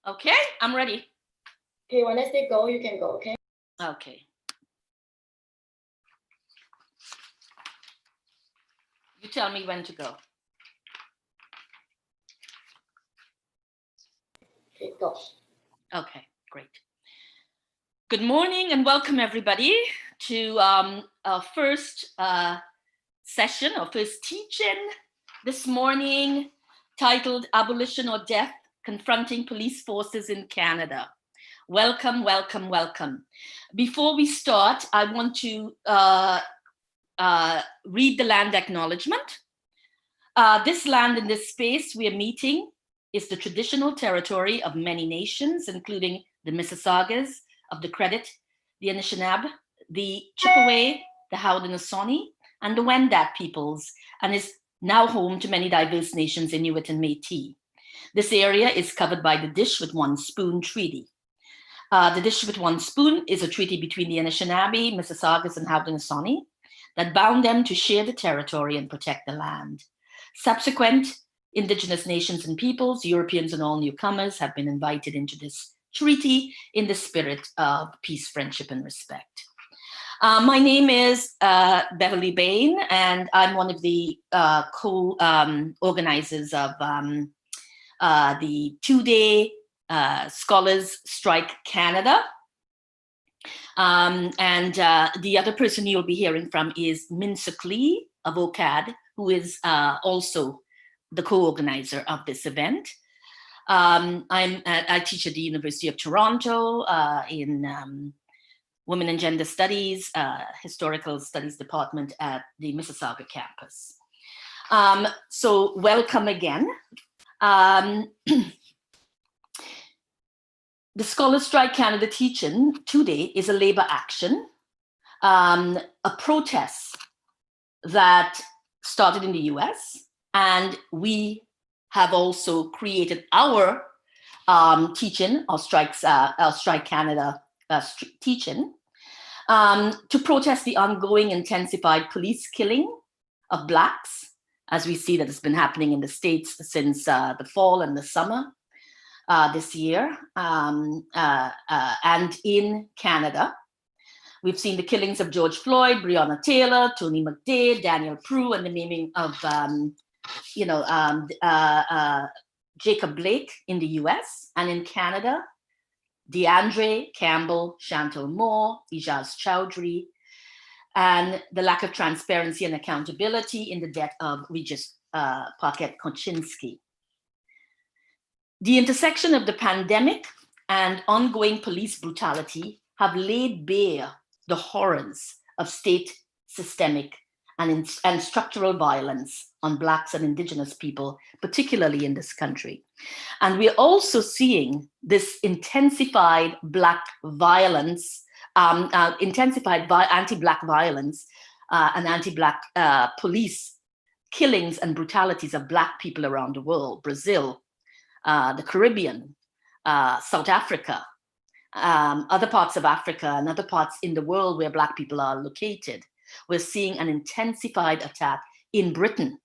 Okay, I'm ready. Okay, when I say go, you can go, okay? Okay. You tell me when to go. Okay, go. Okay, great. Good morning and welcome everybody to our first session, our first teaching this morning, titled Abolition or Death, Confronting Police Forces in Canada. Welcome, welcome, welcome. Before we start, I want to read the land acknowledgement. This land in this space we are meeting is the traditional territory of many nations, including the Mississaugas of the Credit, the Anishinaabe, the Chippewa, the Haudenosaunee, and the Wendat peoples, and is now home to many diverse nations, Inuit and Métis. This area is covered by the Dish with One Spoon Treaty. The Dish with One Spoon is a treaty between the Anishinaabe, Mississaugas, and Haudenosaunee that bound them to share the territory and protect the land. Subsequent Indigenous nations and peoples, Europeans and all newcomers, have been invited into this treaty in the spirit of peace, friendship, and respect. My name is Beverly Bain, and I'm one of the co-organizers of the two-day Scholars Strike Canada. And the other person you'll be hearing from is Min Suk Lee of OCAD, who is also the co-organizer of this event. I teach at the University of Toronto in Women and Gender Studies, Historical Studies Department at the Mississauga campus. So welcome again. The Scholars Strike Canada teaching today is a labor action, a protest that started in the US, and we have also created our teaching, our Strike Canada teaching, to protest the ongoing intensified police killing of Blacks, as we see that it's been happening in the States since the fall and the summer this year, and in Canada. We've seen the killings of George Floyd, Breonna Taylor, Tony McDade, Daniel Prue, and the naming of, Jacob Blake in the US, and in Canada, DeAndre Campbell, Chantal Moore, Ijaz Chowdhury, and the lack of transparency and accountability in the death of Regis Paquette Koczynski. The intersection of the pandemic and ongoing police brutality have laid bare the horrors of state systemic and structural violence on Blacks and Indigenous people, particularly in this country. And we're also seeing this intensified Black violence, intensified anti-Black violence and anti-Black police killings and brutalities of Black people around the world, Brazil, the Caribbean, South Africa, other parts of Africa and other parts in the world where Black people are located. We're seeing an intensified attack in Britain.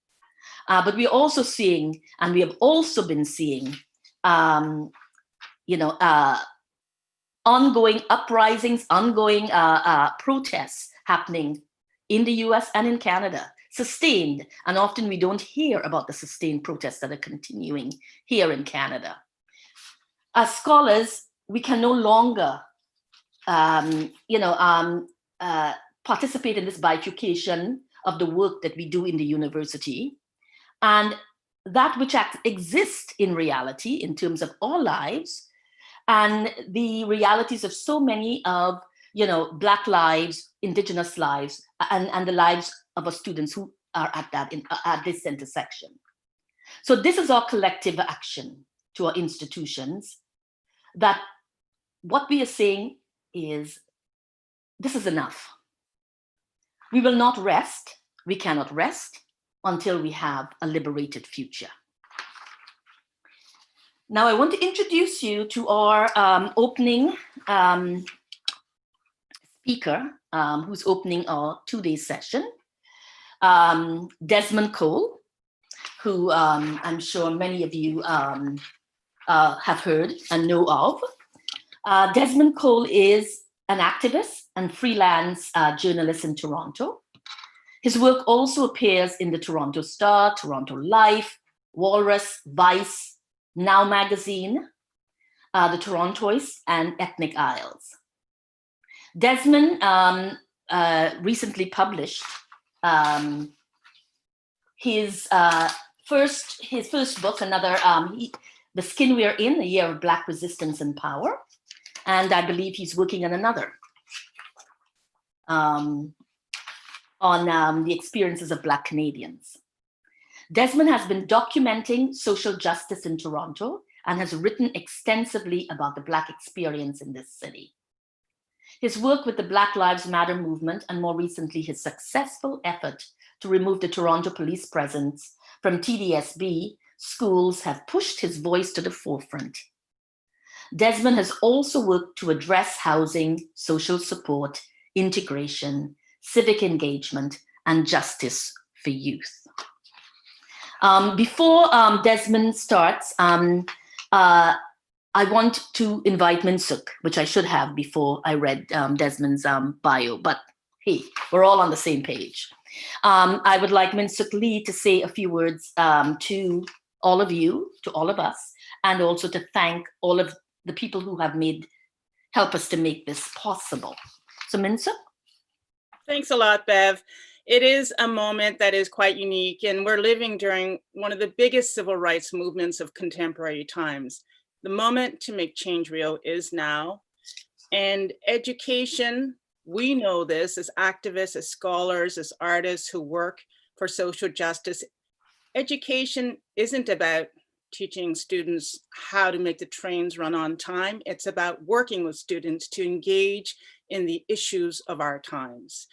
But we're also seeing, and we have also been seeing, ongoing uprisings, ongoing protests happening in the US and in Canada, sustained, and often we don't hear about the sustained protests that are continuing here in Canada. As scholars, we can no longer, participate in this bifurcation of the work that we do in the university, and that which exists in reality in terms of our lives and the realities of so many of Black lives, Indigenous lives, and the lives of our students who are at this intersection. So this is our collective action to our institutions, that what we are saying is, this is enough. We will not rest, we cannot rest until we have a liberated future. Now I want to introduce you to our opening speaker, who's opening our two-day session, Desmond Cole, who I'm sure many of you have heard and know of. Desmond Cole is an activist and freelance journalist in Toronto. His work also appears in the Toronto Star, Toronto Life, Walrus, Vice, Now Magazine, the Torontoist, and Ethnic Isles. Desmond recently published his first book, The Skin We're In, A Year of Black Resistance and Power. And I believe he's working on another on the experiences of Black Canadians. Desmond has been documenting social justice in Toronto and has written extensively about the Black experience in this city. His work with the Black Lives Matter movement, and more recently his successful effort to remove the Toronto police presence from TDSB schools, have pushed his voice to the forefront. Desmond has also worked to address housing, social support, integration, civic engagement, and justice for youth. Before Desmond starts, I want to invite Minsuk, which I should have before I read Desmond's bio, but hey, we're all on the same page. I would like Minsuk Lee to say a few words to all of you, to all of us, and also to thank all of the people who have helped us to make this possible. So Minsuk? Thanks a lot, Bev. It is a moment that is quite unique, and we're living during one of the biggest civil rights movements of contemporary times. The moment to make change real is now. And education, we know this as activists, as scholars, as artists who work for social justice. Education isn't about teaching students how to make the trains run on time. It's about working with students to engage in the issues of our times.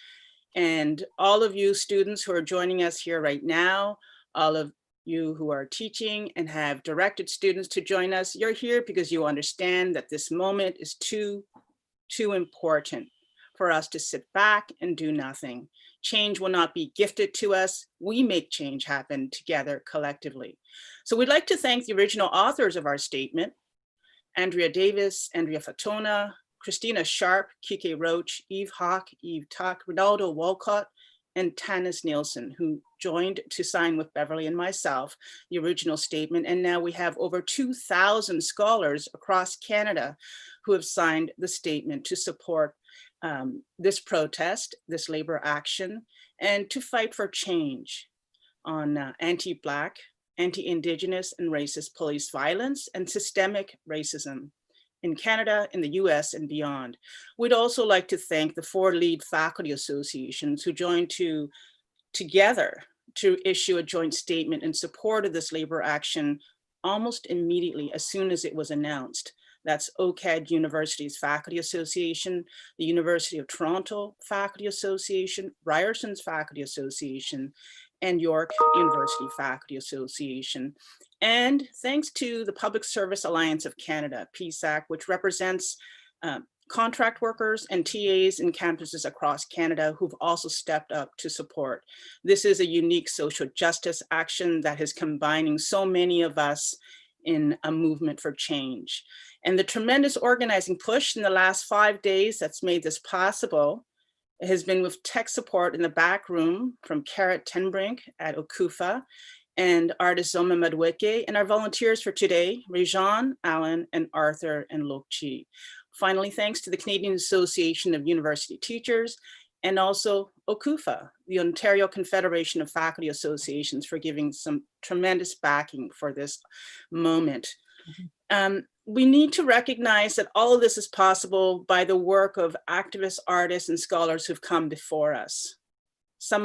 And all of you students who are joining us here right now, all of you who are teaching and have directed students to join us, you're here because you understand that this moment is too important for us to sit back and do nothing. Change will not be gifted to us. We make change happen together collectively. So we'd like to thank the original authors of our statement, Andrea Davis, Andrea Fatona, Christina Sharp, Kike Roach, Eve Hawk, Eve Tuck, Ronaldo Walcott, and Tanis Nielsen, who joined to sign with Beverly and myself the original statement. And now we have over 2,000 scholars across Canada who have signed the statement to support this protest, this labor action, and to fight for change on anti-Black, anti-Indigenous, and racist police violence and systemic racism in Canada, in the US, and beyond. We'd also like to thank the 4 lead faculty associations who joined together to issue a joint statement in support of this labor action almost immediately as soon as it was announced. That's OCAD University's Faculty Association, the University of Toronto Faculty Association, Ryerson's Faculty Association, and York University Faculty Association. And thanks to the Public Service Alliance of Canada, PSAC, which represents contract workers and TAs in campuses across Canada who've also stepped up to support. This is a unique social justice action that is combining so many of us in a movement for change. And the tremendous organizing push in the last 5 days that's made this possible has been with tech support in the back room from Carrot Tenbrink at Okufa and artist Zoma Madweke, and our volunteers for today, Rejan, Alan, and Arthur and Lokchi. Finally, thanks to the Canadian Association of University Teachers and also Okufa, the Ontario Confederation of Faculty Associations, for giving some tremendous backing for this moment. We need to recognize that all of this is possible by the work of activists, artists, and scholars who've come before us. Some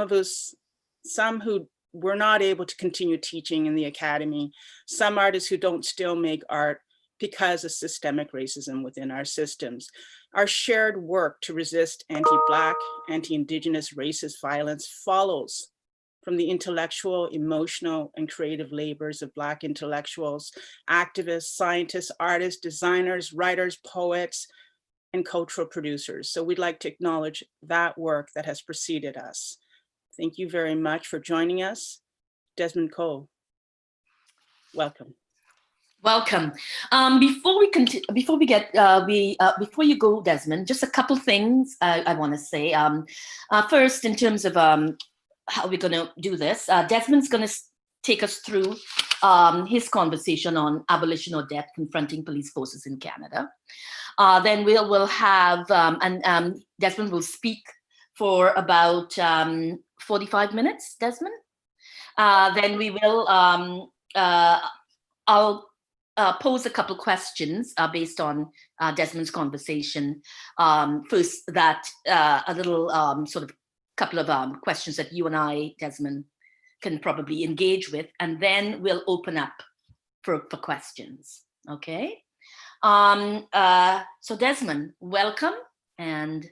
who were not able to continue teaching in the academy, some artists who don't still make art because of systemic racism within our systems. Our shared work to resist anti-Black, anti-Indigenous racist violence follows from the intellectual, emotional, and creative labors of Black intellectuals, activists, scientists, artists, designers, writers, poets, and cultural producers. So we'd like to acknowledge that work that has preceded us. Thank you very much for joining us. Desmond Cole, welcome. Welcome. Before you go, Desmond, just a couple things I want to say. First, in terms of how we're going to do this, Desmond's going to take us through his conversation on abolition or death, confronting police forces in Canada. Then we'll have, Desmond will speak for about 45 minutes, Desmond. Then we will, I'll pose a couple questions based on Desmond's conversation. First, that a little sort of couple of questions that you and I, Desmond, can probably engage with, and then we'll open up for questions. Okay. So Desmond, welcome, and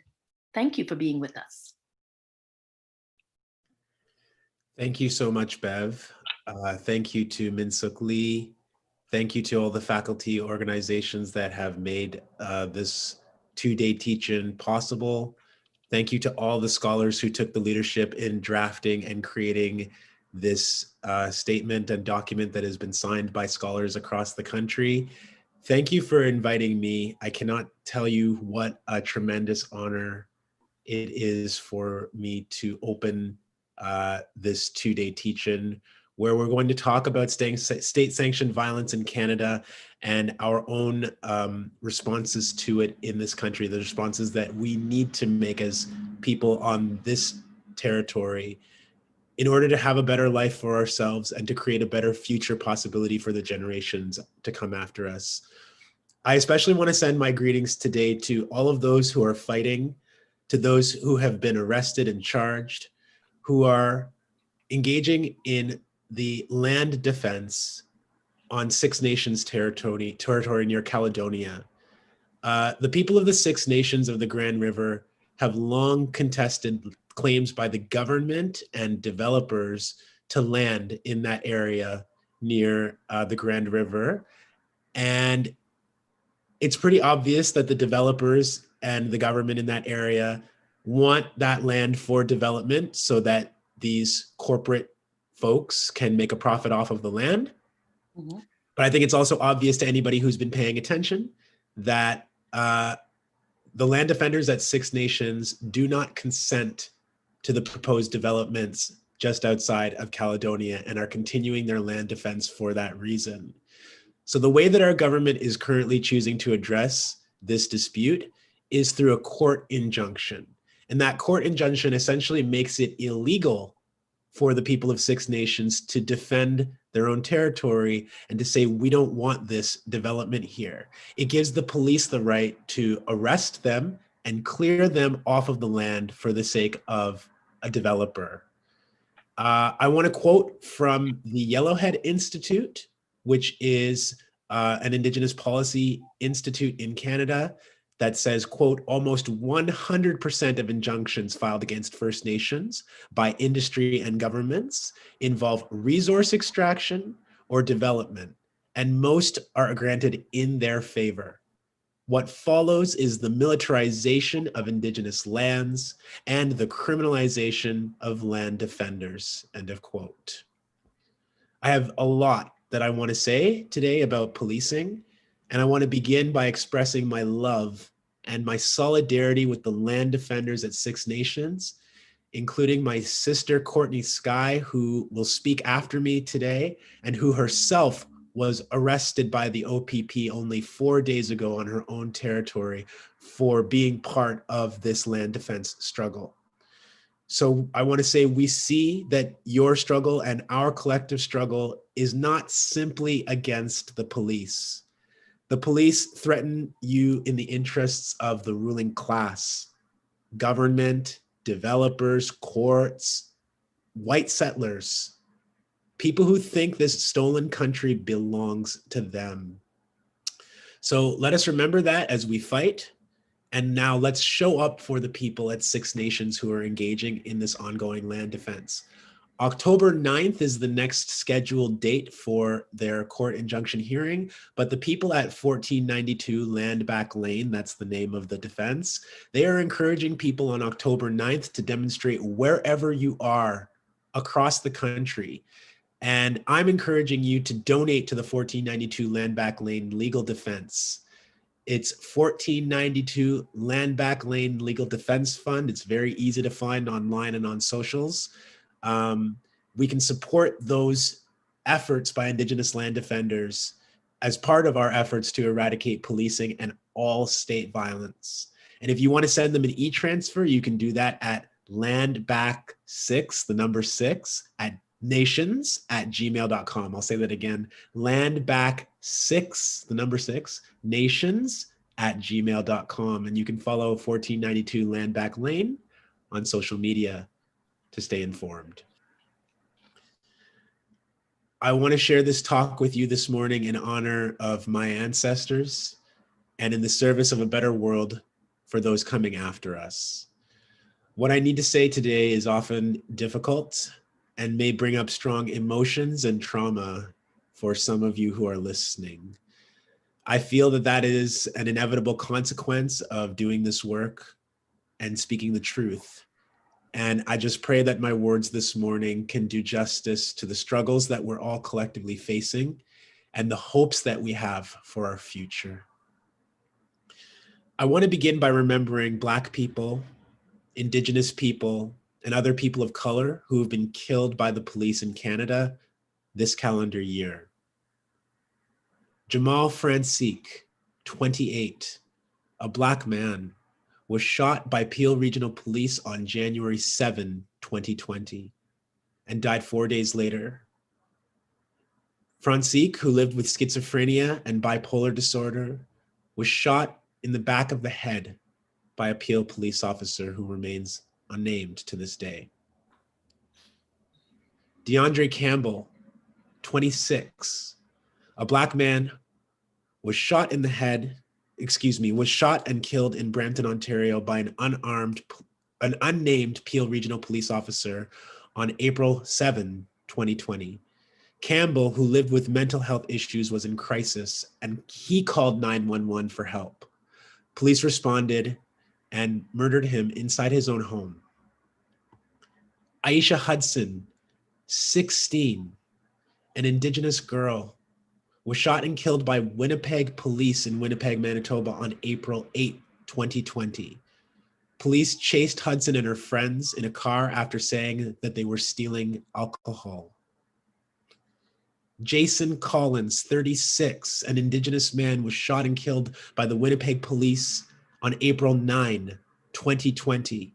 thank you for being with us. Thank you so much, Bev. Thank you to Min Suk Lee. Thank you to all the faculty organizations that have made this two-day teach-in possible. Thank you to all the scholars who took the leadership in drafting and creating this statement and document that has been signed by scholars across the country. Thank you for inviting me. I cannot tell you what a tremendous honor it is for me to open this two-day teach-in, where we're going to talk about state-sanctioned violence in Canada and our own responses to it in this country, the responses that we need to make as people on this territory in order to have a better life for ourselves and to create a better future possibility for the generations to come after us. I especially want to send my greetings today to all of those who are fighting, to those who have been arrested and charged, who are engaging in the land defense on Six Nations territory near Caledonia. The people of the Six Nations of the Grand River have long contested claims by the government and developers to land in that area near the Grand River. And it's pretty obvious that the developers and the government in that area want that land for development so that these corporate folks can make a profit off of the land. Mm-hmm. But I think it's also obvious to anybody who's been paying attention that the land defenders at Six Nations do not consent to the proposed developments just outside of Caledonia and are continuing their land defense for that reason. So the way that our government is currently choosing to address this dispute is through a court injunction. And that court injunction essentially makes it illegal for the people of Six Nations to defend their own territory and to say, we don't want this development here. It gives the police the right to arrest them and clear them off of the land for the sake of a developer. I want to quote from the Yellowhead Institute, which is an Indigenous policy institute in Canada that says, quote, almost 100% of injunctions filed against First Nations by industry and governments involve resource extraction or development, and most are granted in their favor. What follows is the militarization of Indigenous lands and the criminalization of land defenders, end of quote. I have a lot that I want to say today about policing, and I want to begin by expressing my love and my solidarity with the land defenders at Six Nations, including my sister, Courtney Skye, who will speak after me today, and who herself was arrested by the OPP only 4 days ago on her own territory for being part of this land defense struggle. So I want to say we see that your struggle and our collective struggle is not simply against the police. The police threaten you in the interests of the ruling class, government, developers, courts, white settlers, people who think this stolen country belongs to them. So let us remember that as we fight. And now let's show up for the people at Six Nations who are engaging in this ongoing land defense. October 9th is the next scheduled date for their court injunction hearing, but the people at 1492 Land Back Lane, that's the name of the defense, they are encouraging people on October 9th to demonstrate wherever you are across the country. And I'm encouraging you to donate to the 1492 Land Back Lane Legal Defense. It's 1492 Land Back Lane Legal Defense Fund. It's very easy to find online and on socials. We can support those efforts by Indigenous land defenders as part of our efforts to eradicate policing and all state violence. And if you want to send them an e-transfer, you can do that at landback6, the number 6, at nations@gmail.com. I'll say that again, landback6, the number 6, nations@gmail.com. And you can follow 1492 Land Back Lane on social media to stay informed. I want to share this talk with you this morning in honor of my ancestors and in the service of a better world for those coming after us. What I need to say today is often difficult and may bring up strong emotions and trauma for some of you who are listening. I feel that that is an inevitable consequence of doing this work and speaking the truth. And I just pray that my words this morning can do justice to the struggles that we're all collectively facing and the hopes that we have for our future. I want to begin by remembering Black people, Indigenous people, and other people of color who have been killed by the police in Canada this calendar year. Jamal Francique, 28, a Black man, was shot by Peel Regional Police on January 7, 2020, and died 4 days later. Francique, who lived with schizophrenia and bipolar disorder, was shot in the back of the head by a Peel police officer who remains unnamed to this day. DeAndre Campbell, 26, a Black man, was shot and killed in Brampton, Ontario by an unnamed Peel Regional Police officer on April 7, 2020. Campbell, who lived with mental health issues, was in crisis and he called 911 for help. Police responded and murdered him inside his own home. Aisha Hudson, 16, an Indigenous girl, was shot and killed by Winnipeg police in Winnipeg, Manitoba on April 8, 2020. Police chased Hudson and her friends in a car after saying that they were stealing alcohol. Jason Collins, 36, an Indigenous man, was shot and killed by the Winnipeg police on April 9, 2020.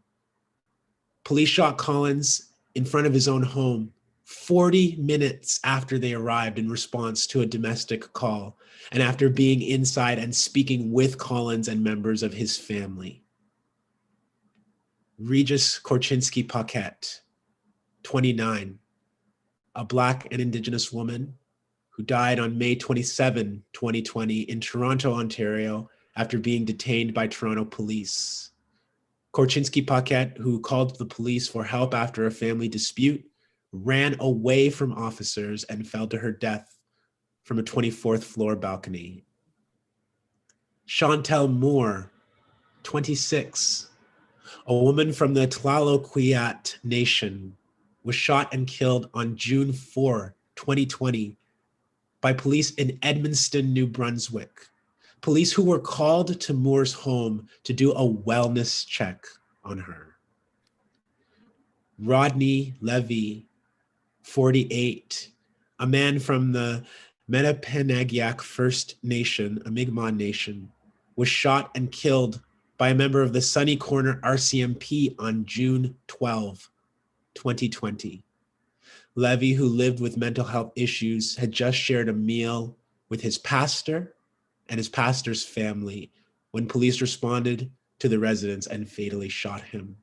Police shot Collins in front of his own home 40 minutes after they arrived in response to a domestic call and after being inside and speaking with Collins and members of his family. Regis Korchinski-Paquette, 29, a Black and Indigenous woman who died on May 27, 2020 in Toronto, Ontario, after being detained by Toronto police. Korchinski-Paquette, who called the police for help after a family dispute, ran away from officers and fell to her death from a 24th floor balcony. Chantel Moore, 26, a woman from the Tlalokwiat Nation, was shot and killed on June 4, 2020 by police in Edmundston, New Brunswick. Police who were called to Moore's home to do a wellness check on her. Rodney Levy, 48, a man from the Metapenagiac First Nation, a Mi'kmaq nation, was shot and killed by a member of the Sunny Corner RCMP on June 12, 2020. Levy, who lived with mental health issues, had just shared a meal with his pastor and his pastor's family when police responded to the residence and fatally shot him.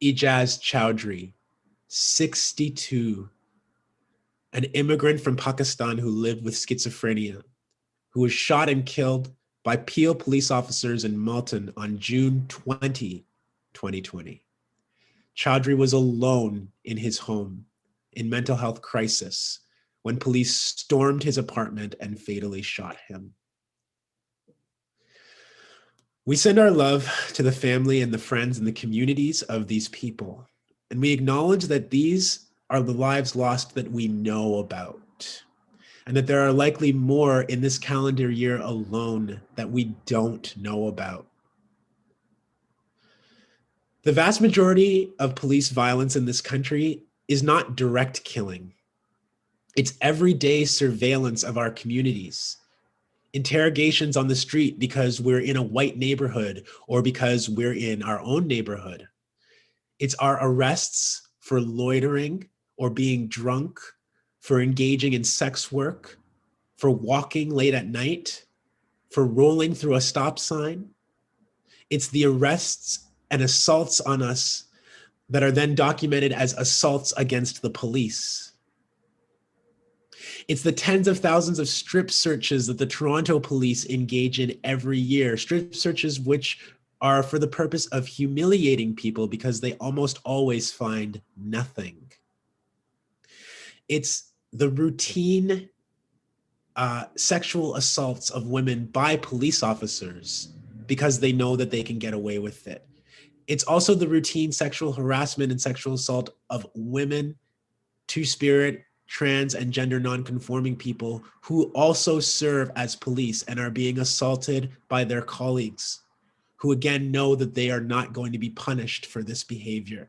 Ijaz Chowdhury, 62, an immigrant from Pakistan who lived with schizophrenia, who was shot and killed by Peel police officers in Malton on June 20, 2020. Chowdhury was alone in his home in mental health crisis when police stormed his apartment and fatally shot him. We send our love to the family and the friends and the communities of these people, and we acknowledge that these are the lives lost that we know about, and that there are likely more in this calendar year alone that we don't know about. The vast majority of police violence in this country is not direct killing. It's everyday surveillance of our communities. Interrogations on the street because we're in a white neighborhood or because we're in our own neighborhood. It's our arrests for loitering or being drunk, for engaging in sex work, for walking late at night, for rolling through a stop sign. It's the arrests and assaults on us that are then documented as assaults against the police. It's the tens of thousands of strip searches that the Toronto police engage in every year, strip searches which are for the purpose of humiliating people because they almost always find nothing. It's the routine sexual assaults of women by police officers because they know that they can get away with it. It's also the routine sexual harassment and sexual assault of women, two-spirit, trans, and gender non-conforming people who also serve as police and are being assaulted by their colleagues, who again know that they are not going to be punished for this behavior.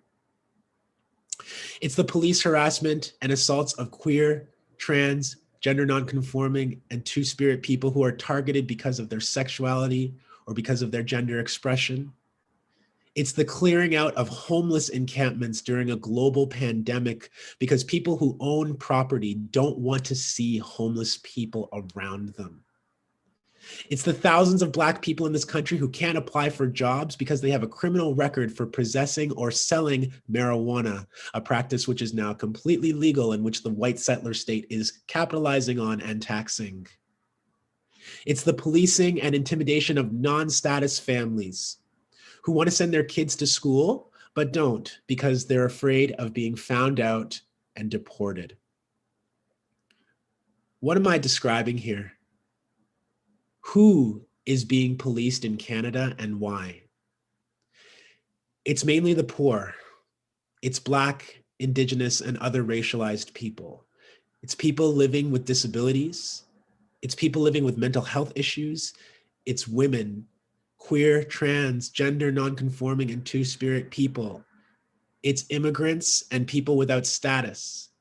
It's the police harassment and assaults of queer, trans, gender non-conforming, and two-spirit people who are targeted because of their sexuality or because of their gender expression. It's the clearing out of homeless encampments during a global pandemic because people who own property don't want to see homeless people around them. It's the thousands of Black people in this country who can't apply for jobs because they have a criminal record for possessing or selling marijuana, a practice which is now completely legal and which the white settler state is capitalizing on and taxing. It's the policing and intimidation of non-status families who want to send their kids to school, but don't because they're afraid of being found out and deported. What am I describing here? Who is being policed in Canada and why? It's mainly the poor. It's Black, Indigenous, and other racialized people. It's people living with disabilities. It's people living with mental health issues. It's women, queer, trans, gender non-conforming, and two-spirit people. It's immigrants and people without status.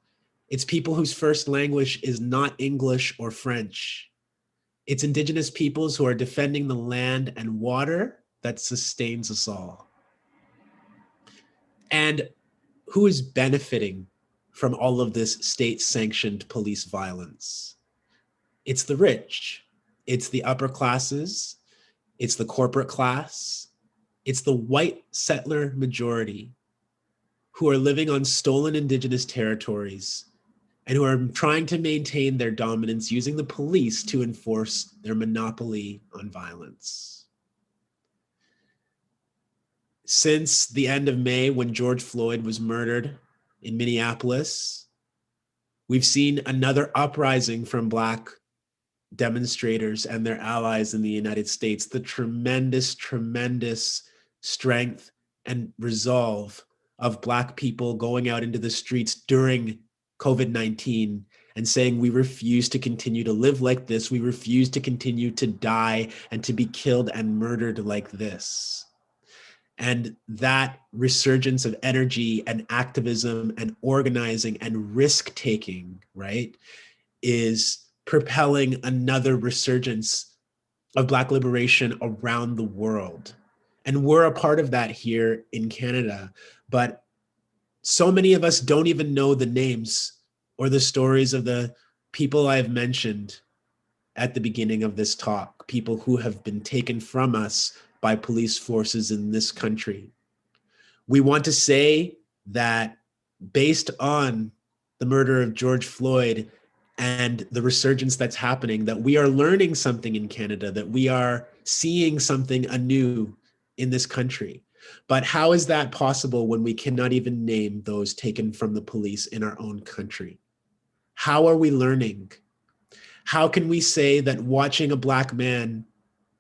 It's people whose first language is not English or French. It's Indigenous peoples who are defending the land and water that sustains us all. And who is benefiting from all of this state-sanctioned police violence? It's the rich. It's the upper classes. It's the corporate class. It's the white settler majority who are living on stolen Indigenous territories and who are trying to maintain their dominance using the police to enforce their monopoly on violence. Since the end of May, when George Floyd was murdered in Minneapolis, we've seen another uprising from Black demonstrators and their allies in the United States. The tremendous, tremendous strength and resolve of Black people going out into the streets during COVID-19 and saying, we refuse to continue to live like this. We refuse to continue to die and to be killed and murdered like this. And that resurgence of energy and activism and organizing and risk-taking, right, is propelling another resurgence of Black liberation around the world. And we're a part of that here in Canada. But so many of us don't even know the names or the stories of the people I've mentioned at the beginning of this talk, people who have been taken from us by police forces in this country. We want to say that based on the murder of George Floyd and the resurgence that's happening, that we are learning something in Canada, that we are seeing something anew in this country. But how is that possible when we cannot even name those taken from the police in our own country? How are we learning? How can we say that watching a Black man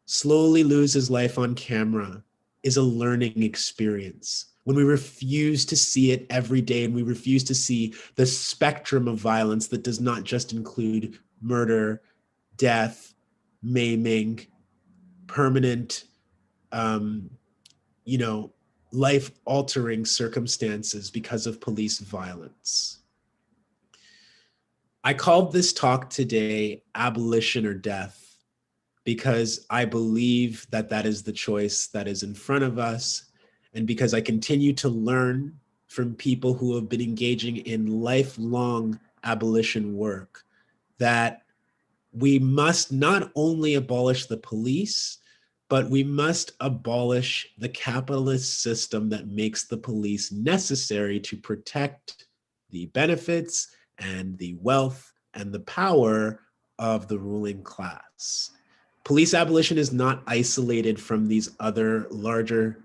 slowly lose his life on camera is a learning experience? when we refuse to see it every day, and we refuse to see the spectrum of violence that does not just include murder, death, maiming, permanent, life-altering circumstances because of police violence. I called this talk today Abolition or Death because I believe that that is the choice that is in front of us, and because I continue to learn from people who have been engaging in lifelong abolition work that we must not only abolish the police, but we must abolish the capitalist system that makes the police necessary to protect the benefits and the wealth and the power of the ruling class. Police abolition is not isolated from these other larger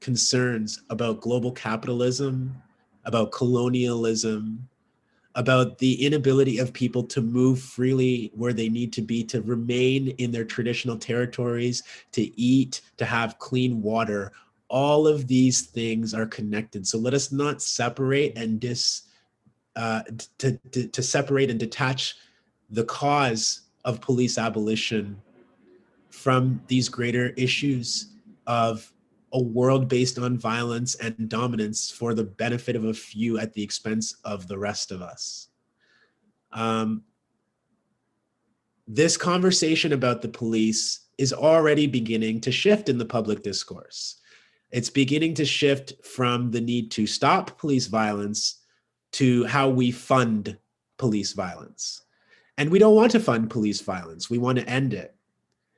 concerns about global capitalism, about colonialism, about the inability of people to move freely where they need to be, to remain in their traditional territories, to eat, to have clean water. All of these things are connected. So let us not separate and separate and detach the cause of police abolition from these greater issues of a world based on violence and dominance for the benefit of a few at the expense of the rest of us. This conversation about the police is already beginning to shift in the public discourse. It's beginning to shift from the need to stop police violence to how we fund police violence. And we don't want to fund police violence. We want to end it.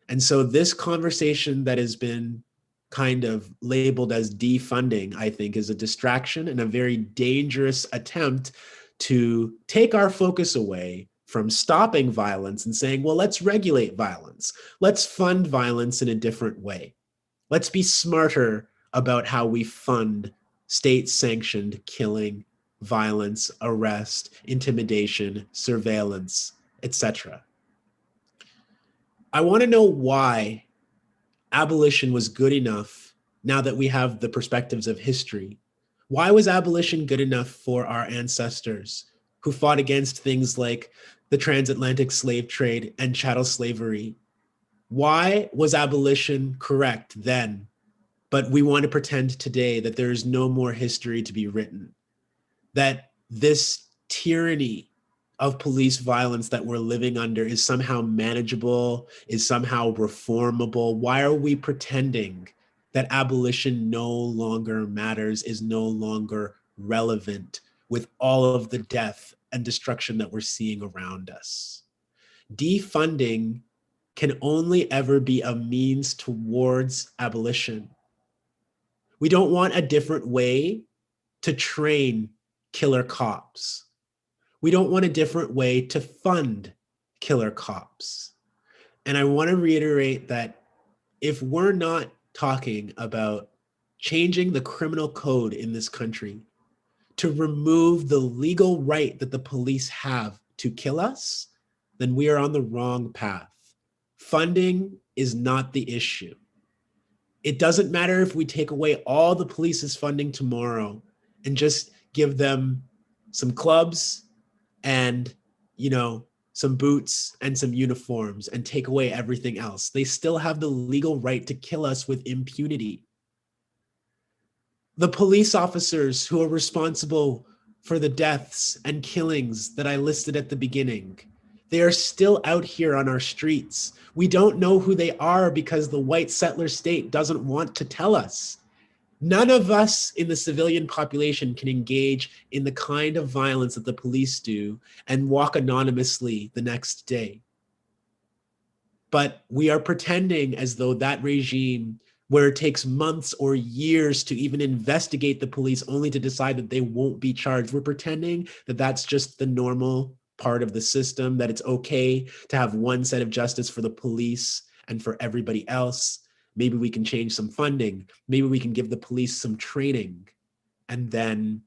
And so this conversation that has been kind of labeled as defunding, I think, is a distraction and a very dangerous attempt to take our focus away from stopping violence and saying, well, let's regulate violence. Let's fund violence in a different way. Let's be smarter about how we fund state-sanctioned killing, violence, arrest, intimidation, surveillance, etc. I want to know why abolition was good enough now that we have the perspectives of history. Why was abolition good enough for our ancestors who fought against things like the transatlantic slave trade and chattel slavery? Why was abolition correct then, but we want to pretend today that there is no more history to be written? That this tyranny of police violence that we're living under is somehow manageable, is somehow reformable? Why are we pretending that abolition no longer matters, is no longer relevant with all of the death and destruction that we're seeing around us? Defunding can only ever be a means towards abolition. We don't want a different way to train killer cops. We don't want a different way to fund killer cops. And I want to reiterate that if we're not talking about changing the criminal code in this country to remove the legal right that the police have to kill us, then we are on the wrong path. Funding is not the issue. It doesn't matter if we take away all the police's funding tomorrow and just give them some clubs and, some boots and some uniforms and take away everything else. They still have the legal right to kill us with impunity. The police officers who are responsible for the deaths and killings that I listed at the beginning, they are still out here on our streets. We don't know who they are because the white settler state doesn't want to tell us. None of us in the civilian population can engage in the kind of violence that the police do and walk anonymously the next day. But we are pretending as though that regime, where it takes months or years to even investigate the police only to decide that they won't be charged, we're pretending that that's just the normal part of the system, that it's okay to have one set of justice for the police and for everybody else. Maybe we can change some funding. Maybe we can give the police some training. And then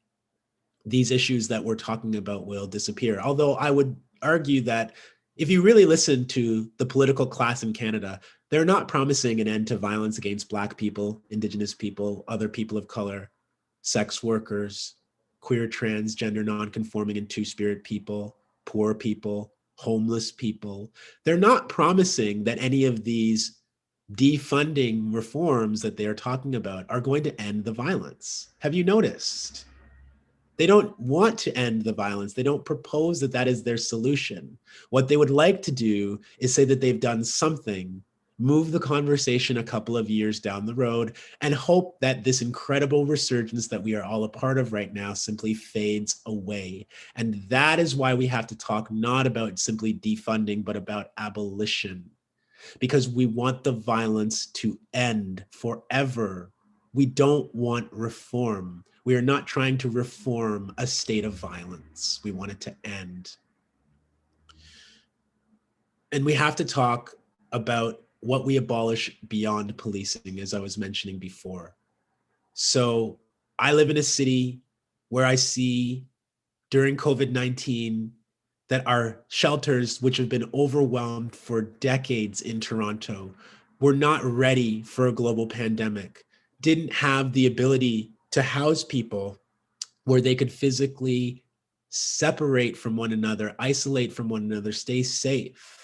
these issues that we're talking about will disappear. Although I would argue that if you really listen to the political class in Canada, they're not promising an end to violence against Black people, Indigenous people, other people of color. sex workers, queer, transgender, non-conforming and two-spirit people, poor people, homeless people. They're not promising that any of these defunding reforms that they are talking about are going to end the violence. Have you noticed? They don't want to end the violence. They don't propose that that is their solution. What they would like to do is say that they've done something, move the conversation a couple of years down the road, and hope that this incredible resurgence that we are all a part of right now simply fades away. And that is why we have to talk not about simply defunding, but about abolition, because we want the violence to end forever. We don't want reform. We are not trying to reform a state of violence. We want it to end. And we have to talk about what we abolish beyond policing, as I was mentioning before. So I live in a city where I see during COVID-19 that our shelters, which have been overwhelmed for decades in Toronto, were not ready for a global pandemic, didn't have the ability to house people where they could physically separate from one another, isolate from one another, stay safe.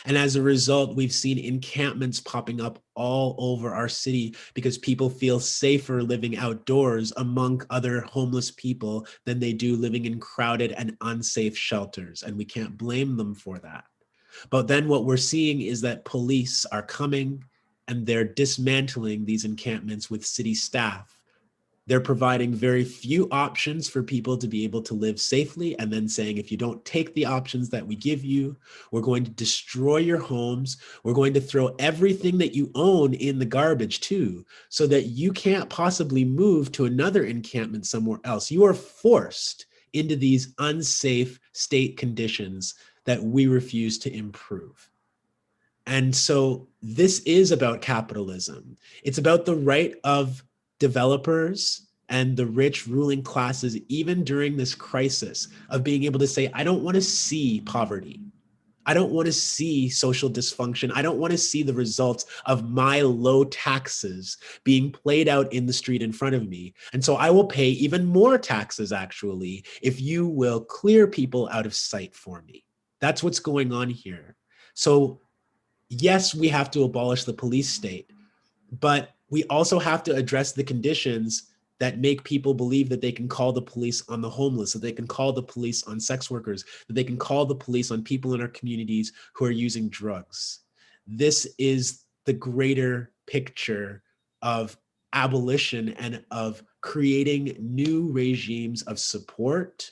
And as a result, we've seen encampments popping up all over our city because people feel safer living outdoors among other homeless people than they do living in crowded and unsafe shelters. And we can't blame them for that. But then what we're seeing is that police are coming and they're dismantling these encampments with city staff. They're providing very few options for people to be able to live safely, and then saying, if you don't take the options that we give you, we're going to destroy your homes. We're going to throw everything that you own in the garbage too, so that you can't possibly move to another encampment somewhere else. You are forced into these unsafe state conditions that we refuse to improve. And so this is about capitalism. It's about the right of developers and the rich ruling classes, even during this crisis, of being able to say, I don't want to see poverty. I don't want to see social dysfunction. I don't want to see the results of my low taxes being played out in the street in front of me. And so I will pay even more taxes, actually, if you will clear people out of sight for me. That's what's going on here. So yes, we have to abolish the police state, but we also have to address the conditions that make people believe that they can call the police on the homeless, that they can call the police on sex workers, that they can call the police on people in our communities who are using drugs. This is the greater picture of abolition and of creating new regimes of support,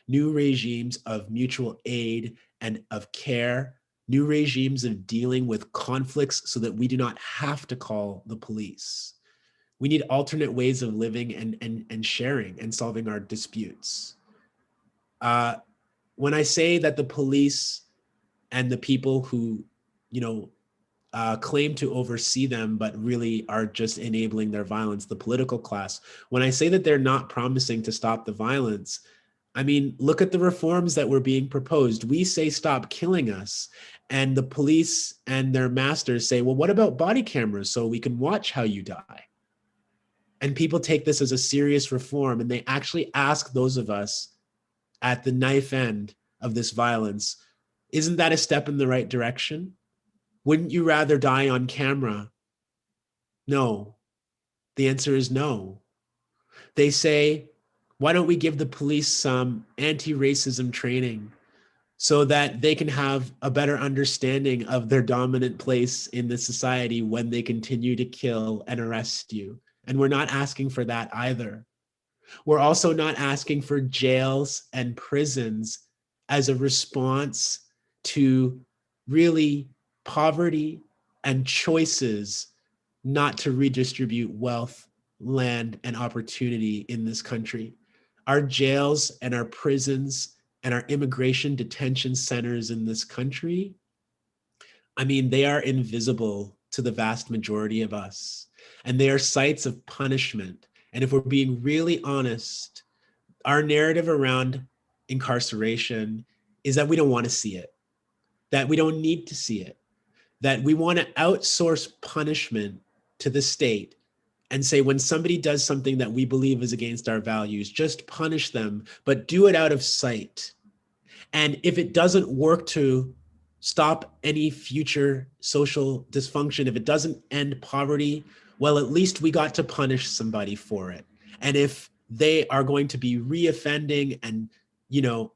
new regimes of mutual aid and of care, new regimes of dealing with conflicts so that we do not have to call the police. We need alternate ways of living and sharing and solving our disputes. When I say that the police and the people who, claim to oversee them, but really are just enabling their violence, the political class, when I say that they're not promising to stop the violence, I mean, look at the reforms that were being proposed. We say, stop killing us. And the police and their masters say, well, what about body cameras so we can watch how you die? And people take this as a serious reform, and they actually ask those of us at the knife end of this violence, isn't that a step in the right direction? Wouldn't you rather die on camera? No. The answer is no. They say, why don't we give the police some anti-racism training so that they can have a better understanding of their dominant place in the society when they continue to kill and arrest you? And we're not asking for that either. We're also not asking for jails and prisons as a response to really poverty and choices not to redistribute wealth, land, and opportunity in this country. Our jails and our prisons and our immigration detention centers in this country, I mean, they are invisible to the vast majority of us, and they are sites of punishment. And if we're being really honest, our narrative around incarceration is that we don't want to see it, that we don't need to see it, that we want to outsource punishment to the state and say, when somebody does something that we believe is against our values, just punish them, but do it out of sight. And if it doesn't work to stop any future social dysfunction, if it doesn't end poverty, well, at least we got to punish somebody for it. And if they are going to be reoffending, and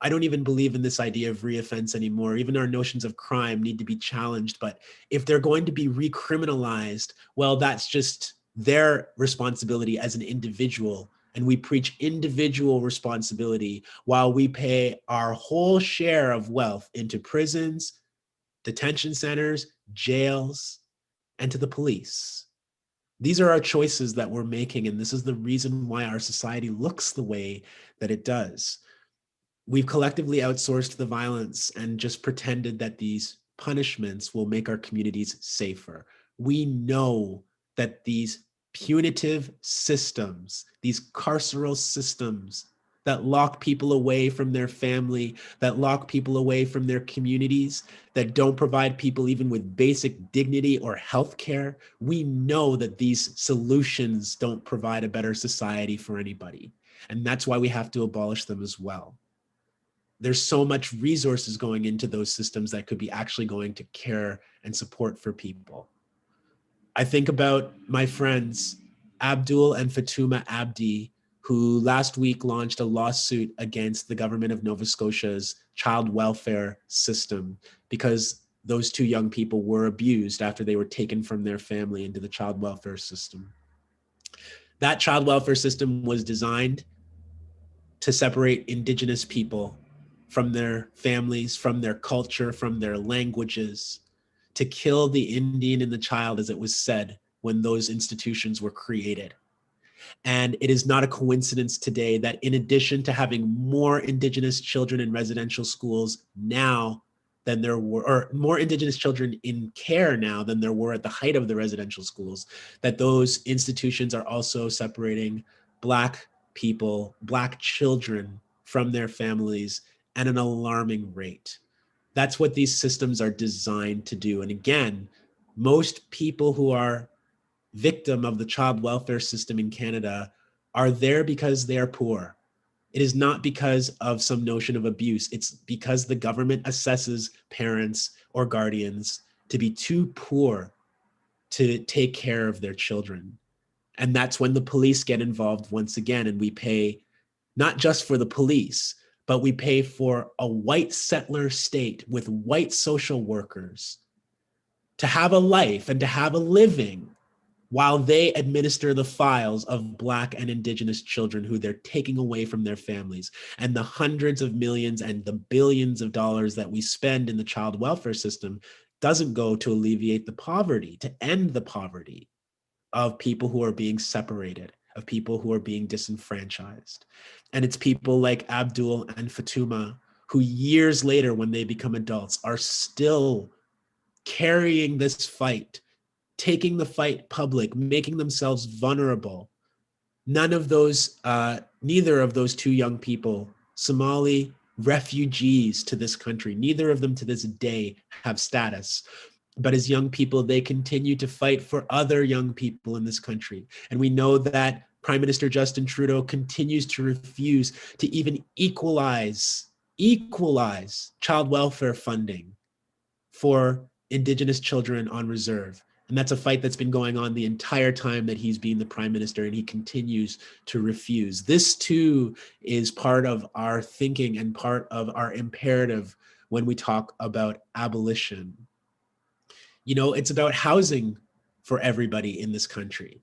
I don't even believe in this idea of reoffense anymore. Even our notions of crime need to be challenged. But if they're going to be recriminalized, well, that's just their responsibility as an individual. And we preach individual responsibility while we pay our whole share of wealth into prisons, detention centers, jails, and to the police. These are our choices that we're making, and this is the reason why our society looks the way that it does. We've collectively outsourced the violence and just pretended that these punishments will make our communities safer. We know that these punitive systems, these carceral systems that lock people away from their family, that lock people away from their communities, that don't provide people even with basic dignity or health care, we know that these solutions don't provide a better society for anybody. And that's why we have to abolish them as well. There's so much resources going into those systems that could be actually going to care and support for people. I think about my friends, Abdul and Fatuma Abdi, who last week launched a lawsuit against the government of Nova Scotia's child welfare system because those two young people were abused after they were taken from their family into the child welfare system. That child welfare system was designed to separate Indigenous people from their families, from their culture, from their languages, to kill the Indian in the child, as it was said when those institutions were created. And it is not a coincidence today that in addition to having more Indigenous children in residential schools now than there were, or more Indigenous children in care now than there were at the height of the residential schools, that those institutions are also separating Black people, Black children from their families at an alarming rate. That's what these systems are designed to do. And again, most people who are victim of the child welfare system in Canada are there because they are poor. It is not because of some notion of abuse. It's because the government assesses parents or guardians to be too poor to take care of their children. And that's when the police get involved once again, and we pay not just for the police, but we pay for a white settler state with white social workers to have a life and to have a living while they administer the files of Black and Indigenous children who they're taking away from their families. And the hundreds of millions and the billions of dollars that we spend in the child welfare system doesn't go to alleviate the poverty, to end the poverty of people who are being separated, of people who are being disenfranchised. And it's people like Abdul and Fatuma who years later, when they become adults, are still carrying this fight, taking the fight public, making themselves vulnerable. Neither of those two young people, Somali refugees to this country, neither of them to this day have status. But as young people, they continue to fight for other young people in this country. And we know that Prime Minister Justin Trudeau continues to refuse to even equalize child welfare funding for Indigenous children on reserve. And that's a fight that's been going on the entire time that he's been the Prime Minister, and he continues to refuse. This too is part of our thinking and part of our imperative when we talk about abolition. It's about housing for everybody in this country.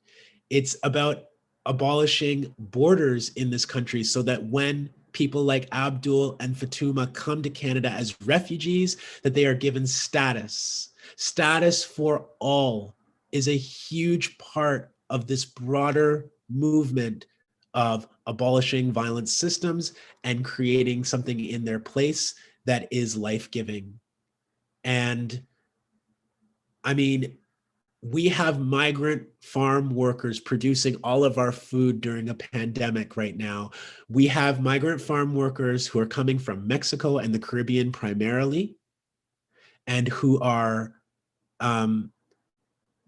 It's about abolishing borders in this country so that when people like Abdul and Fatuma come to Canada as refugees, that they are given status. Status for all is a huge part of this broader movement of abolishing violent systems and creating something in their place that is life-giving. And I mean, we have migrant farm workers producing all of our food during a pandemic right now. We have migrant farm workers who are coming from Mexico and the Caribbean primarily, and who are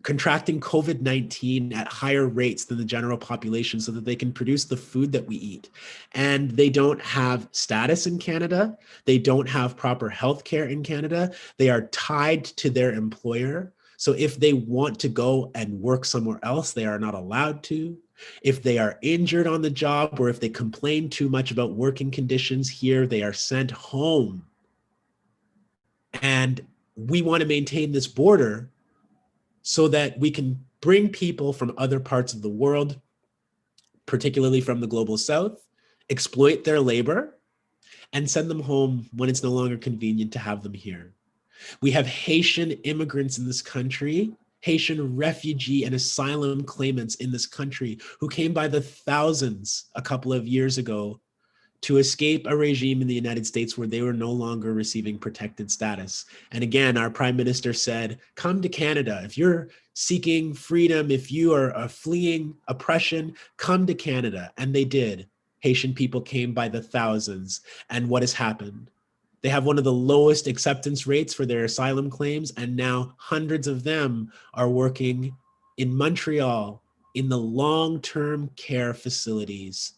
contracting COVID-19 at higher rates than the general population so that they can produce the food that we eat. And they don't have status in Canada. They don't have proper health care in Canada. They are tied to their employer. So if they want to go and work somewhere else, they are not allowed to. If they are injured on the job, or if they complain too much about working conditions here, they are sent home. And we want to maintain this border so that we can bring people from other parts of the world, particularly from the global south, exploit their labor, and send them home when it's no longer convenient to have them here. We have Haitian immigrants in this country, Haitian refugee and asylum claimants in this country who came by the thousands a couple of years ago to escape a regime in the United States where they were no longer receiving protected status. And again, our Prime Minister said, come to Canada. If you're seeking freedom, if you are fleeing oppression, come to Canada. And they did. Haitian people came by the thousands. And what has happened? They have one of the lowest acceptance rates for their asylum claims. And now hundreds of them are working in Montreal in the long-term care facilities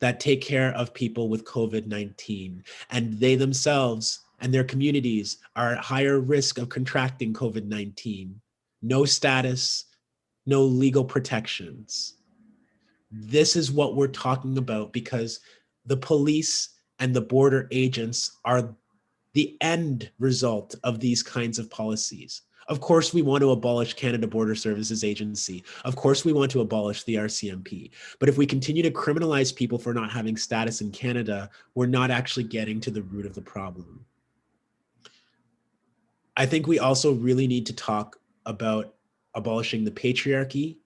that take care of people with COVID-19. And they themselves and their communities are at higher risk of contracting COVID-19. No status, no legal protections. This is what we're talking about, because the police and the border agents are the end result of these kinds of policies. Of course, we want to abolish Canada Border Services Agency. Of course, we want to abolish the RCMP. But if we continue to criminalize people for not having status in Canada, we're not actually getting to the root of the problem. I think we also really need to talk about abolishing the patriarchy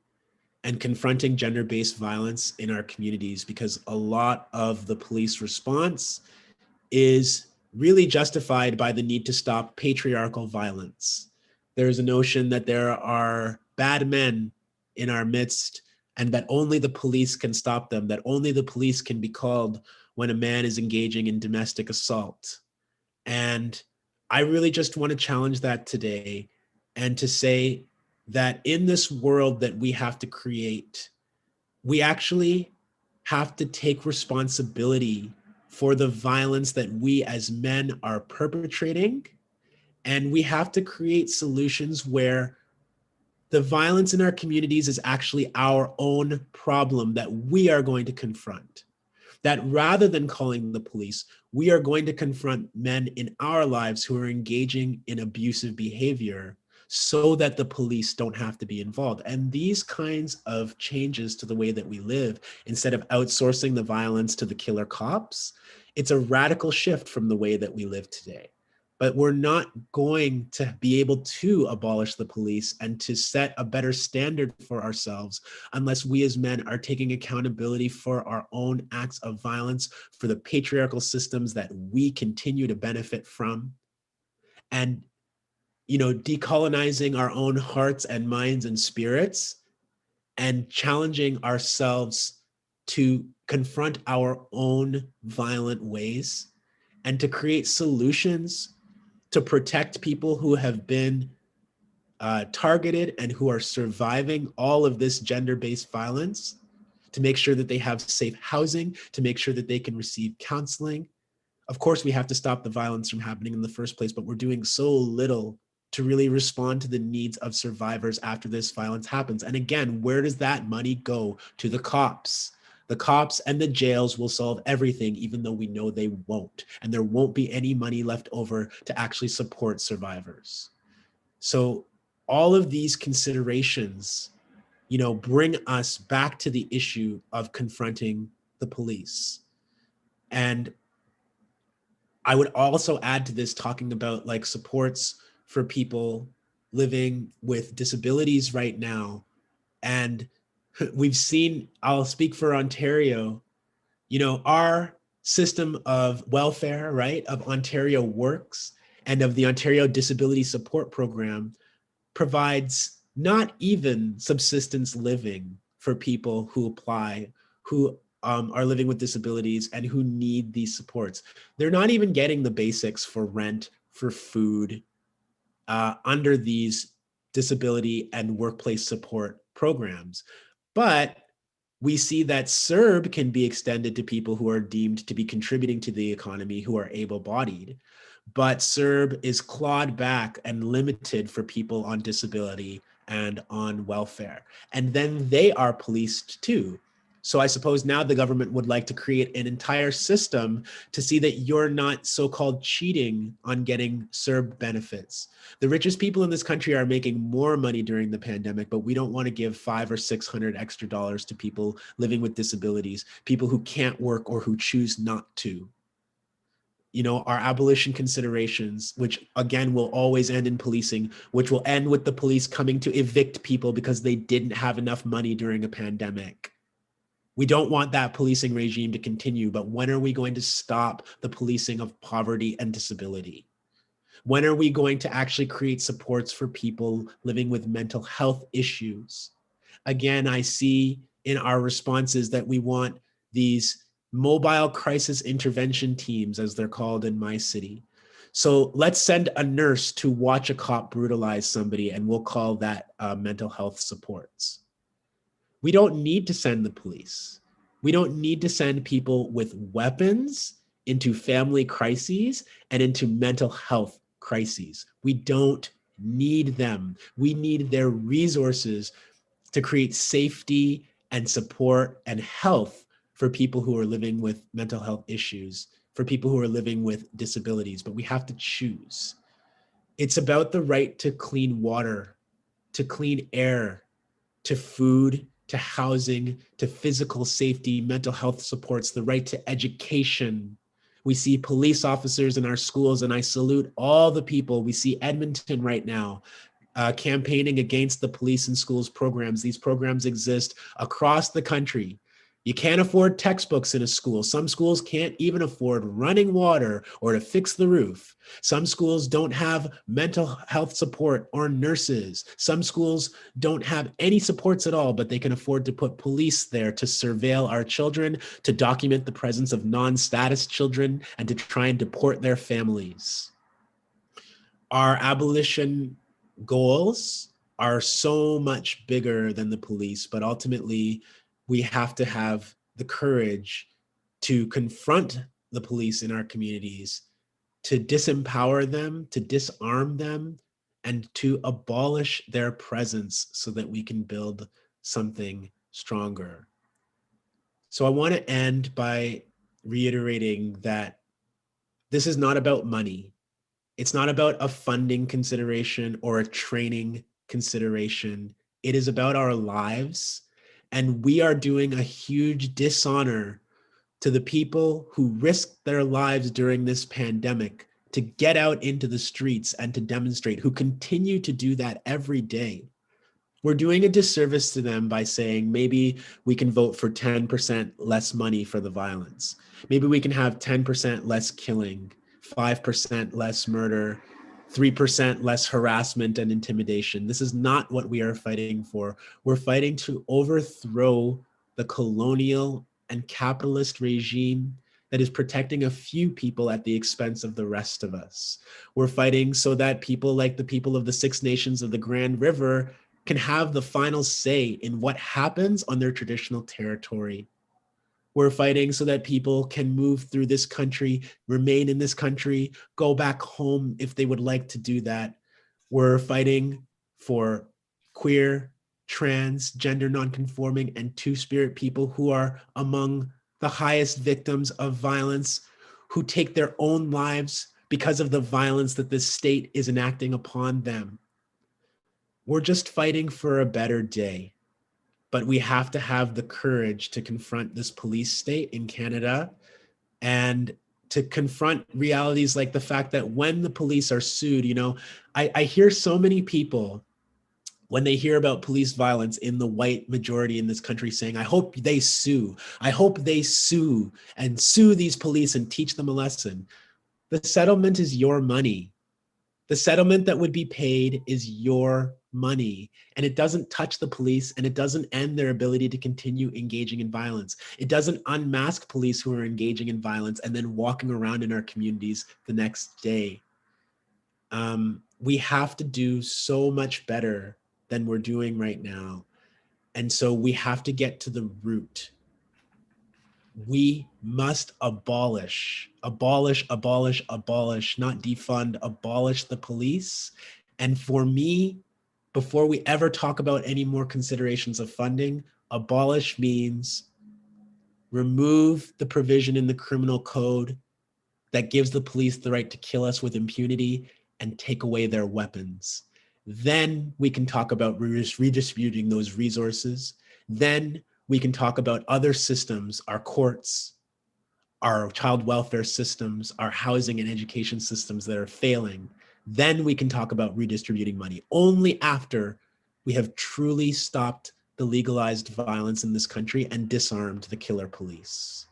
and confronting gender-based violence in our communities, because a lot of the police response is really justified by the need to stop patriarchal violence. There's a notion that there are bad men in our midst and that only the police can stop them, that only the police can be called when a man is engaging in domestic assault. And I really just want to challenge that today and to say that in this world that we have to create, we actually have to take responsibility for the violence that we as men are perpetrating. And we have to create solutions where the violence in our communities is actually our own problem that we are going to confront. That rather than calling the police, we are going to confront men in our lives who are engaging in abusive behavior so that the police don't have to be involved. And these kinds of changes to the way that we live, instead of outsourcing the violence to the killer cops, it's a radical shift from the way that we live today. But we're not going to be able to abolish the police and to set a better standard for ourselves unless we as men are taking accountability for our own acts of violence, for the patriarchal systems that we continue to benefit from, and decolonizing our own hearts and minds and spirits, and challenging ourselves to confront our own violent ways and to create solutions to protect people who have been targeted and who are surviving all of this gender-based violence, to make sure that they have safe housing, to make sure that they can receive counseling. Of course, we have to stop the violence from happening in the first place, but we're doing so little to really respond to the needs of survivors after this violence happens. And again, where does that money go? To the cops. The cops and the jails will solve everything, even though we know they won't. And there won't be any money left over to actually support survivors. So all of these considerations, bring us back to the issue of confronting the police. And I would also add to this, talking about like supports for people living with disabilities right now. And we've seen, I'll speak for Ontario, our system of welfare, right, of Ontario Works and of the Ontario Disability Support Program provides not even subsistence living for people who apply, who are living with disabilities and who need these supports. They're not even getting the basics for rent, for food, under these disability and workplace support programs. But we see that CERB can be extended to people who are deemed to be contributing to the economy, who are able-bodied. But CERB is clawed back and limited for people on disability and on welfare. And then they are policed too. So I suppose now the government would like to create an entire system to see that you're not so-called cheating on getting CERB benefits. The richest people in this country are making more money during the pandemic, but we don't want to give $500 or $600 extra to people living with disabilities, people who can't work or who choose not to. You know, our abolition considerations, which again will always end in policing, which will end with the police coming to evict people because they didn't have enough money during a pandemic. We don't want that policing regime to continue, but when are we going to stop the policing of poverty and disability? When are we going to actually create supports for people living with mental health issues? Again, I see in our responses that we want these mobile crisis intervention teams, as they're called in my city. So let's send a nurse to watch a cop brutalize somebody, and we'll call that mental health supports. We don't need to send the police. We don't need to send people with weapons into family crises and into mental health crises. We don't need them. We need their resources to create safety and support and health for people who are living with mental health issues, for people who are living with disabilities, but we have to choose. It's about the right to clean water, to clean air, to food, to housing, to physical safety, mental health supports, the right to education. We see police officers in our schools, and I salute all the people. We see Edmonton right now campaigning against the police and schools programs. These programs exist across the country. You can't afford textbooks in a school. Some schools can't even afford running water or to fix the roof. Some schools don't have mental health support or nurses. Some schools don't have any supports at all, but they can afford to put police there to surveil our children, to document the presence of non-status children, and to try and deport their families. Our abolition goals are so much bigger than the police, but ultimately we have to have the courage to confront the police in our communities, to disempower them, to disarm them, and to abolish their presence so that we can build something stronger. So I want to end by reiterating that this is not about money. It's not about a funding consideration or a training consideration. It is about our lives. And we are doing a huge dishonor to the people who risked their lives during this pandemic to get out into the streets and to demonstrate, who continue to do that every day. We're doing a disservice to them by saying maybe we can vote for 10% less money for the violence. Maybe we can have 10% less killing, 5% less murder, 3% less harassment and intimidation. This is not what we are fighting for. We're fighting to overthrow the colonial and capitalist regime that is protecting a few people at the expense of the rest of us. We're fighting so that people like the people of the Six Nations of the Grand River can have the final say in what happens on their traditional territory. We're fighting so that people can move through this country, remain in this country, go back home if they would like to do that. We're fighting for queer, trans, gender nonconforming, and two-spirit people who are among the highest victims of violence, who take their own lives because of the violence that this state is enacting upon them. We're just fighting for a better day. But we have to have the courage to confront this police state in Canada and to confront realities like the fact that when the police are sued, you know, I hear so many people when they hear about police violence in the white majority in this country saying, I hope they sue. I hope they sue and sue these police and teach them a lesson. The settlement is your money. The settlement that would be paid is your money, and it doesn't touch the police, and it doesn't end their ability to continue engaging in violence. It doesn't unmask police who are engaging in violence and then walking around in our communities the next day. We have to do so much better than we're doing right now. And so we have to get to the root. We must abolish, not defund, abolish the police. And for me, before we ever talk about any more considerations of funding, abolish means remove the provision in the criminal code that gives the police the right to kill us with impunity and take away their weapons. Then we can talk about redistributing those resources. Then we can talk about other systems, our courts, our child welfare systems, our housing and education systems that are failing. Then we can talk about redistributing money only after we have truly stopped the legalized violence in this country and disarmed the killer police.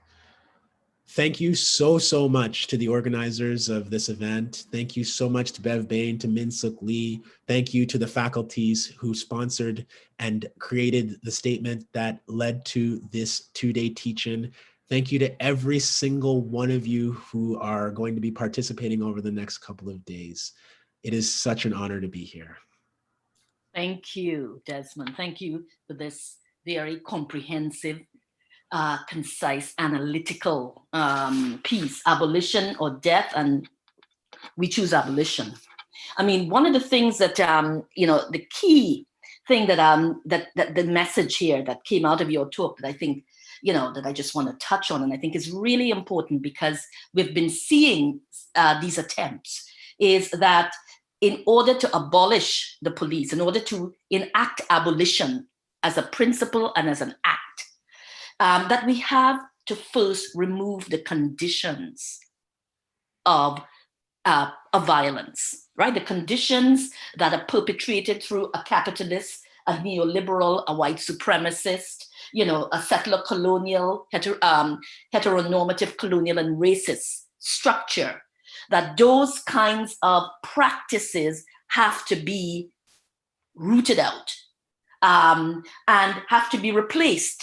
Thank you so much to the organizers of this event. Thank you so much to Bev Bain, to Min Suk Lee. Thank you to the faculties who sponsored and created the statement that led to this two-day teach-in. Thank you to every single one of you who are going to be participating over the next couple of days. It is such an honor to be here. Thank you, Desmond. Thank you for this very comprehensive, concise, analytical piece, abolition or death, and we choose abolition. I mean, one of the things that, the key thing that the message here that came out of your talk that I think, that I just want to touch on, and I think is really important because we've been seeing these attempts, is that in order to abolish the police, in order to enact abolition as a principle and as an act, that we have to first remove the conditions of violence, right? The conditions that are perpetrated through a capitalist, a neoliberal, a white supremacist, a settler colonial, heteronormative colonial and racist structure, that those kinds of practices have to be rooted out and have to be replaced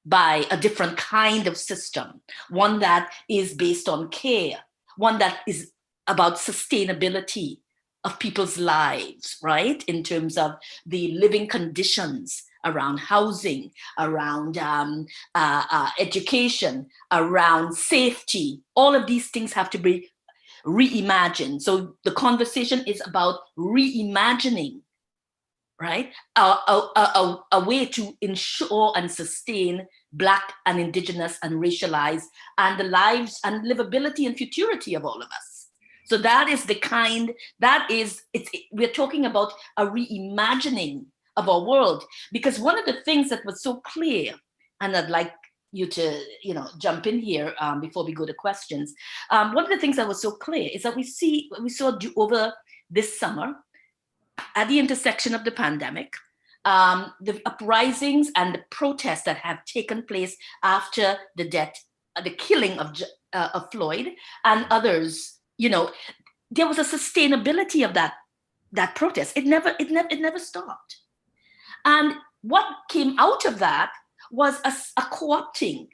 by a different kind of system, one that is based on care, one that is about sustainability of people's lives, right? In terms of the living conditions around housing, around education, around safety. All of these things have to be reimagined. So the conversation is about reimagining, right? A way to ensure and sustain Black and Indigenous and racialized and the lives and livability and futurity of all of us. So that is we're talking about a reimagining of our world, because one of the things that was so clear, and I'd like you to jump in here before we go to questions. One of the things that was so clear is that we saw over this summer at the intersection of the pandemic, the uprisings and the protests that have taken place after the killing of Floyd and others. There was a sustainability of that protest. It never stopped. And what came out of that was a co-opting,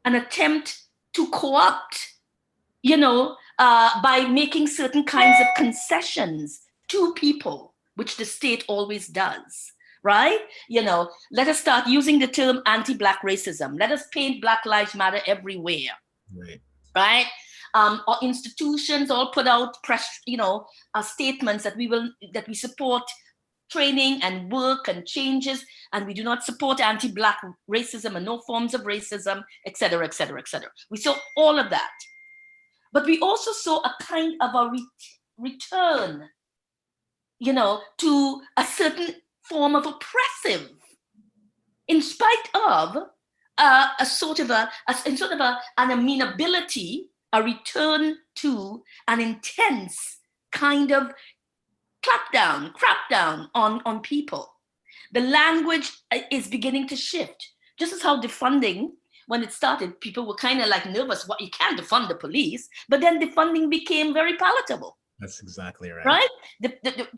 an attempt to co-opt, by making certain kinds of concessions to people, which the state always does, right? Let us start using the term anti-Black racism. Let us paint Black Lives Matter everywhere, right? Or institutions all put out statements that we support training and work and changes, and we do not support anti-Black racism and no forms of racism, et cetera, et cetera, et cetera. We saw all of that. But we also saw a kind of a return, to a certain form of oppressive, in spite of an amenability, a return to an intense kind of crackdown on people. The language is beginning to shift. Just as how defunding, when it started, people were kind of like nervous, you can't defund the police, but then defunding became very palatable. That's exactly right. Right? The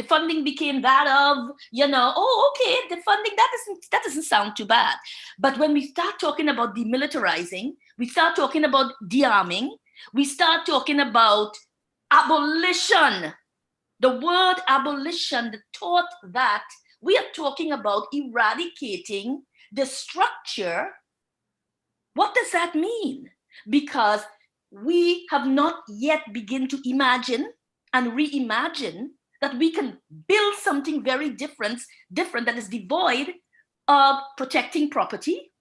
funding became that of, okay, the funding, that doesn't sound too bad. But when we start talking about demilitarizing, we start talking about de-arming, we start talking about Abolition. The word abolition, the thought that we are talking about eradicating the structure. What does that mean? Because we have not yet begun to imagine and reimagine that we can build something very different that is devoid of protecting property,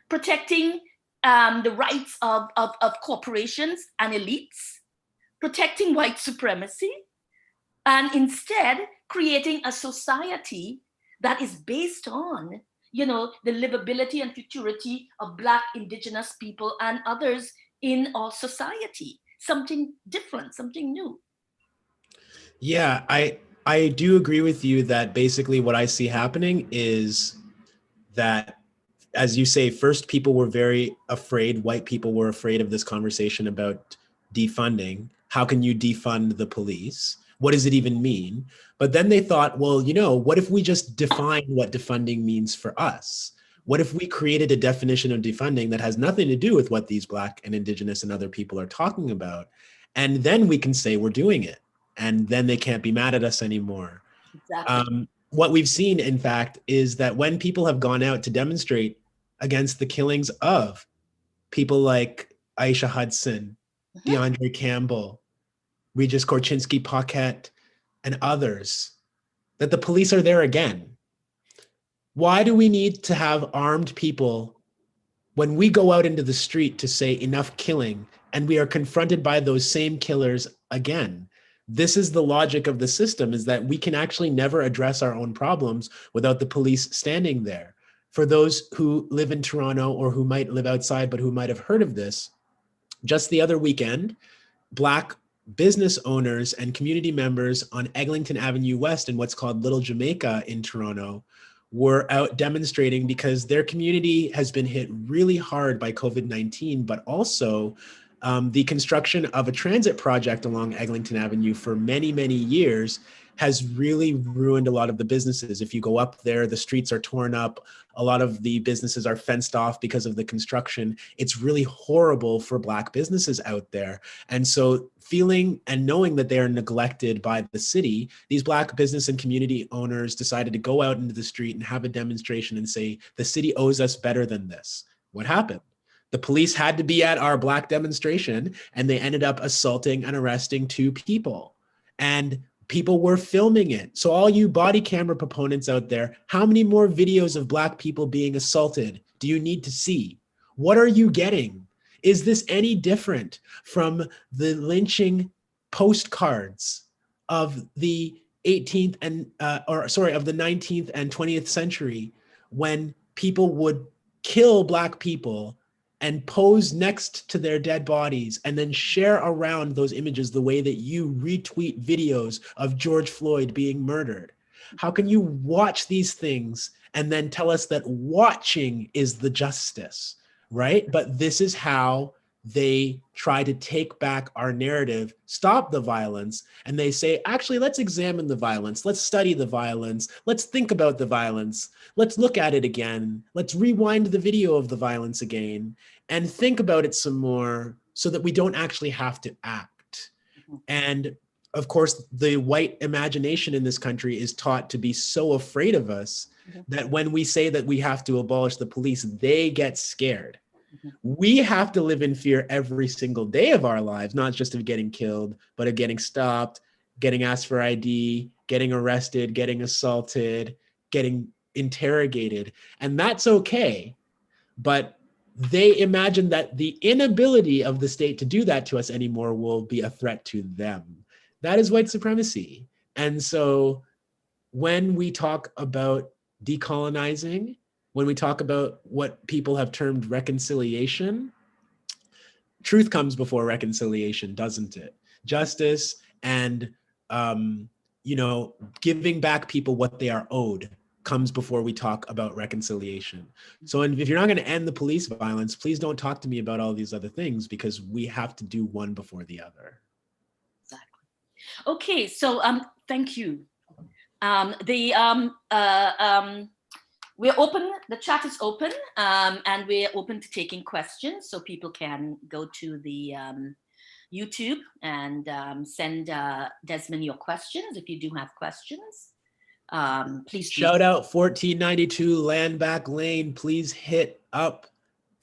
protecting the rights of corporations and elites, protecting white supremacy, and instead creating a society that is based on, you know, the livability and futurity of Black, Indigenous people and others in our society. Something different, something new. Yeah, I do agree with you that basically what I see happening is that, as you say, first people were very afraid, white people were afraid of this conversation about defunding. How can you defund the police? What does it even mean? But then they thought, well, you know, what if we just define what defunding means for us? What if we created a definition of defunding that has nothing to do with what these Black and Indigenous and other people are talking about? And then we can say we're doing it. And then they can't be mad at us anymore. Exactly. What we've seen, in fact, is that when people have gone out to demonstrate against the killings of people like Aisha Hudson, DeAndre Campbell, Regis Korchinski-Paquette, and others, that the police are there again. Why do we need to have armed people when we go out into the street to say enough killing and we are confronted by those same killers again? This is the logic of the system, is that we can actually never address our own problems without the police standing there. For those who live in Toronto or who might live outside but who might have heard of this, just the other weekend, Black business owners and community members on Eglinton Avenue West in what's called Little Jamaica in Toronto were out demonstrating because their community has been hit really hard by COVID-19, but also the construction of a transit project along Eglinton Avenue for many, many years has really ruined a lot of the businesses. If you go up there, the streets are torn up. A lot of the businesses are fenced off because of the construction. It's really horrible for Black businesses out there. And so feeling and knowing that they are neglected by the city, these Black business and community owners decided to go out into the street and have a demonstration and say, the city owes us better than this. What happened? The police had to be at our Black demonstration and they ended up assaulting and arresting 2 people. And people were filming it. So all you body camera proponents out there, how many more videos of Black people being assaulted do you need to see? What are you getting? Is this any different from the lynching postcards of the 18th and, of the 19th and 20th century, when people would kill Black people and pose next to their dead bodies and then share around those images the way that you retweet videos of George Floyd being murdered? How can you watch these things and then tell us that watching is the justice, right? But this is how they try to take back our narrative, stop the violence, and they say, actually, let's examine the violence, let's study the violence, let's think about the violence, let's look at it again, let's rewind the video of the violence again, and think about it some more so that we don't actually have to act. And of course, the white imagination in this country is taught to be so afraid of us that when we say that we have to abolish the police, they get scared. We have to live in fear every single day of our lives, not just of getting killed, but of getting stopped, getting asked for ID, getting arrested, getting assaulted, getting interrogated. And that's okay. But they imagine that the inability of the state to do that to us anymore will be a threat to them. That is white supremacy. And so when we talk about decolonizing, when we talk about what people have termed reconciliation, truth comes before reconciliation, doesn't it? Justice and, giving back people what they are owed comes before we talk about reconciliation. So if you're not going to end the police violence, please don't talk to me about all these other things, because we have to do one before the other. Exactly. Okay, so thank you. We're open, the chat is open, and we're open to taking questions, so people can go to the YouTube and send Desmond your questions if you do have questions. Please do. Shout out 1492 Landback Lane. Please hit up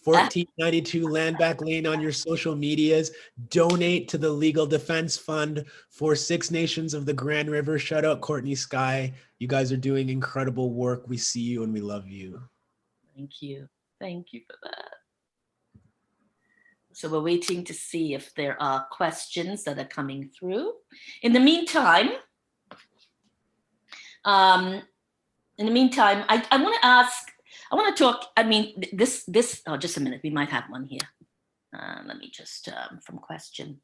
1492 Landback Lane on your social medias. Donate to the Legal Defense Fund for Six Nations of the Grand River. Shout out Courtney Sky. You guys are doing incredible work. We see you and we love you. Thank you. Thank you for that. So we're waiting to see if there are questions that are coming through. In the meantime, I want to talk, oh, just a minute, we might have one here. Let me just, from question.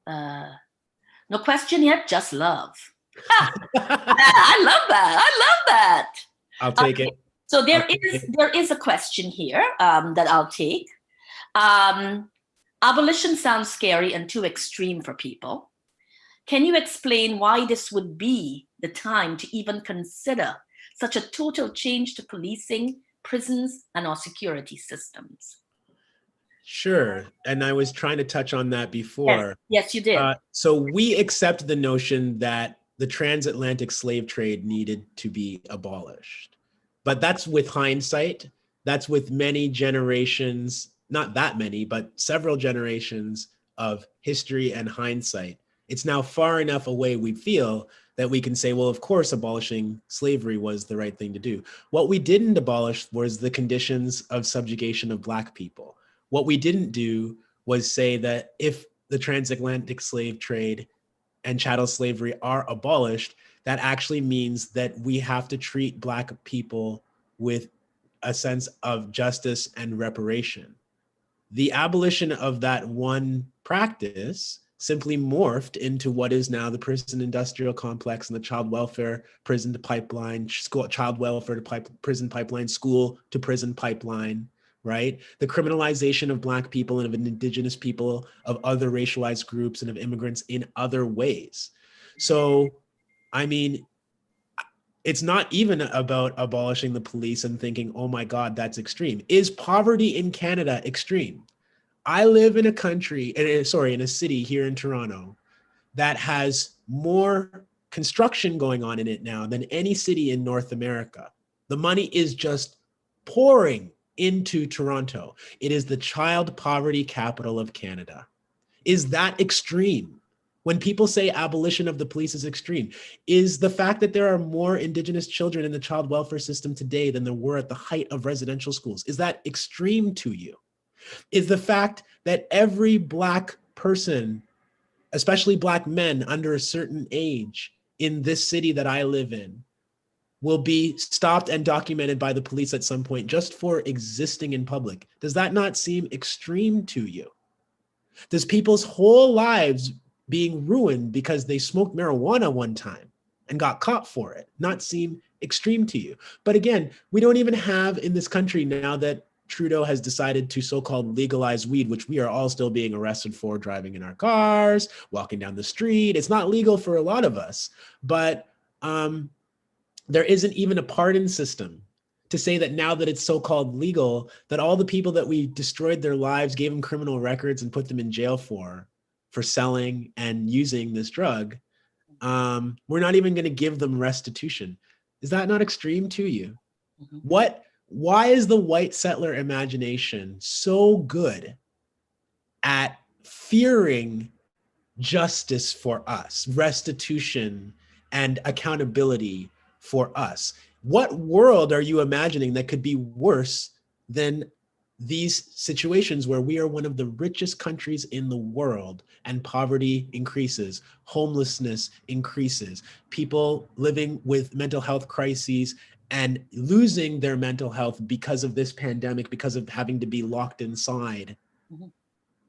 No question yet, just love. I love that. I'll take it. So there is a question here that I'll take. Abolition sounds scary and too extreme for people. Can you explain why this would be the time to even consider such a total change to policing, prisons, and our security systems? Sure. And I was trying to touch on that before. Yes, you did. So we accept the notion that the transatlantic slave trade needed to be abolished. But that's with hindsight. That's with many generations, not that many, but several generations of history and hindsight. It's now far enough away, we feel, that we can say, well, of course, abolishing slavery was the right thing to do. What we didn't abolish was the conditions of subjugation of Black people. What we didn't do was say that if the transatlantic slave trade and chattel slavery are abolished, that actually means that we have to treat Black people with a sense of justice and reparation. The abolition of that one practice simply morphed into what is now the prison industrial complex and the child welfare prison to pipeline, child welfare to prison pipeline, school to prison pipeline, right? The criminalization of Black people and of Indigenous people, of other racialized groups and of immigrants in other ways. So, I mean, it's not even about abolishing the police and thinking, oh my God, that's extreme. Is poverty in Canada extreme? I live in in a city here in Toronto that has more construction going on in it now than any city in North America. The money is just pouring into Toronto. It is the child poverty capital of Canada. Is that extreme? When people say abolition of the police is extreme, is the fact that there are more Indigenous children in the child welfare system today than there were at the height of residential schools, is that extreme to you? Is the fact that every Black person, especially Black men under a certain age in this city that I live in, will be stopped and documented by the police at some point just for existing in public? Does that not seem extreme to you? Does people's whole lives being ruined because they smoked marijuana one time and got caught for it not seem extreme to you? But again, we don't even have in this country, now that Trudeau has decided to so-called legalize weed, which we are all still being arrested for, driving in our cars, walking down the street. It's not legal for a lot of us, but there isn't even a pardon system to say that now that it's so-called legal, that all the people that we destroyed their lives, gave them criminal records and put them in jail for selling and using this drug, we're not even going to give them restitution. Is that not extreme to you? Mm-hmm. Why is the white settler imagination so good at fearing justice for us, restitution and accountability for us? What world are you imagining that could be worse than these situations where we are one of the richest countries in the world and poverty increases, homelessness increases, people living with mental health crises and losing their mental health because of this pandemic, because of having to be locked inside? Mm-hmm.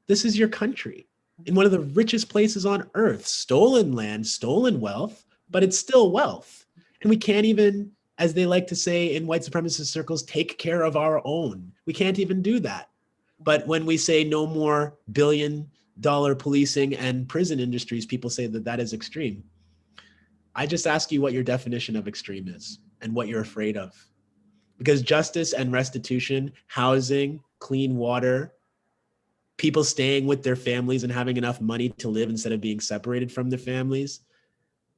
This is your country in one of the richest places on earth, stolen land, stolen wealth, but it's still wealth. And we can't even, as they like to say in white supremacist circles, take care of our own. We can't even do that. But when we say no more billion-dollar policing and prison industries, people say that that is extreme. I just ask you what your definition of extreme is and what you're afraid of. Because justice and restitution, housing, clean water, people staying with their families and having enough money to live instead of being separated from their families.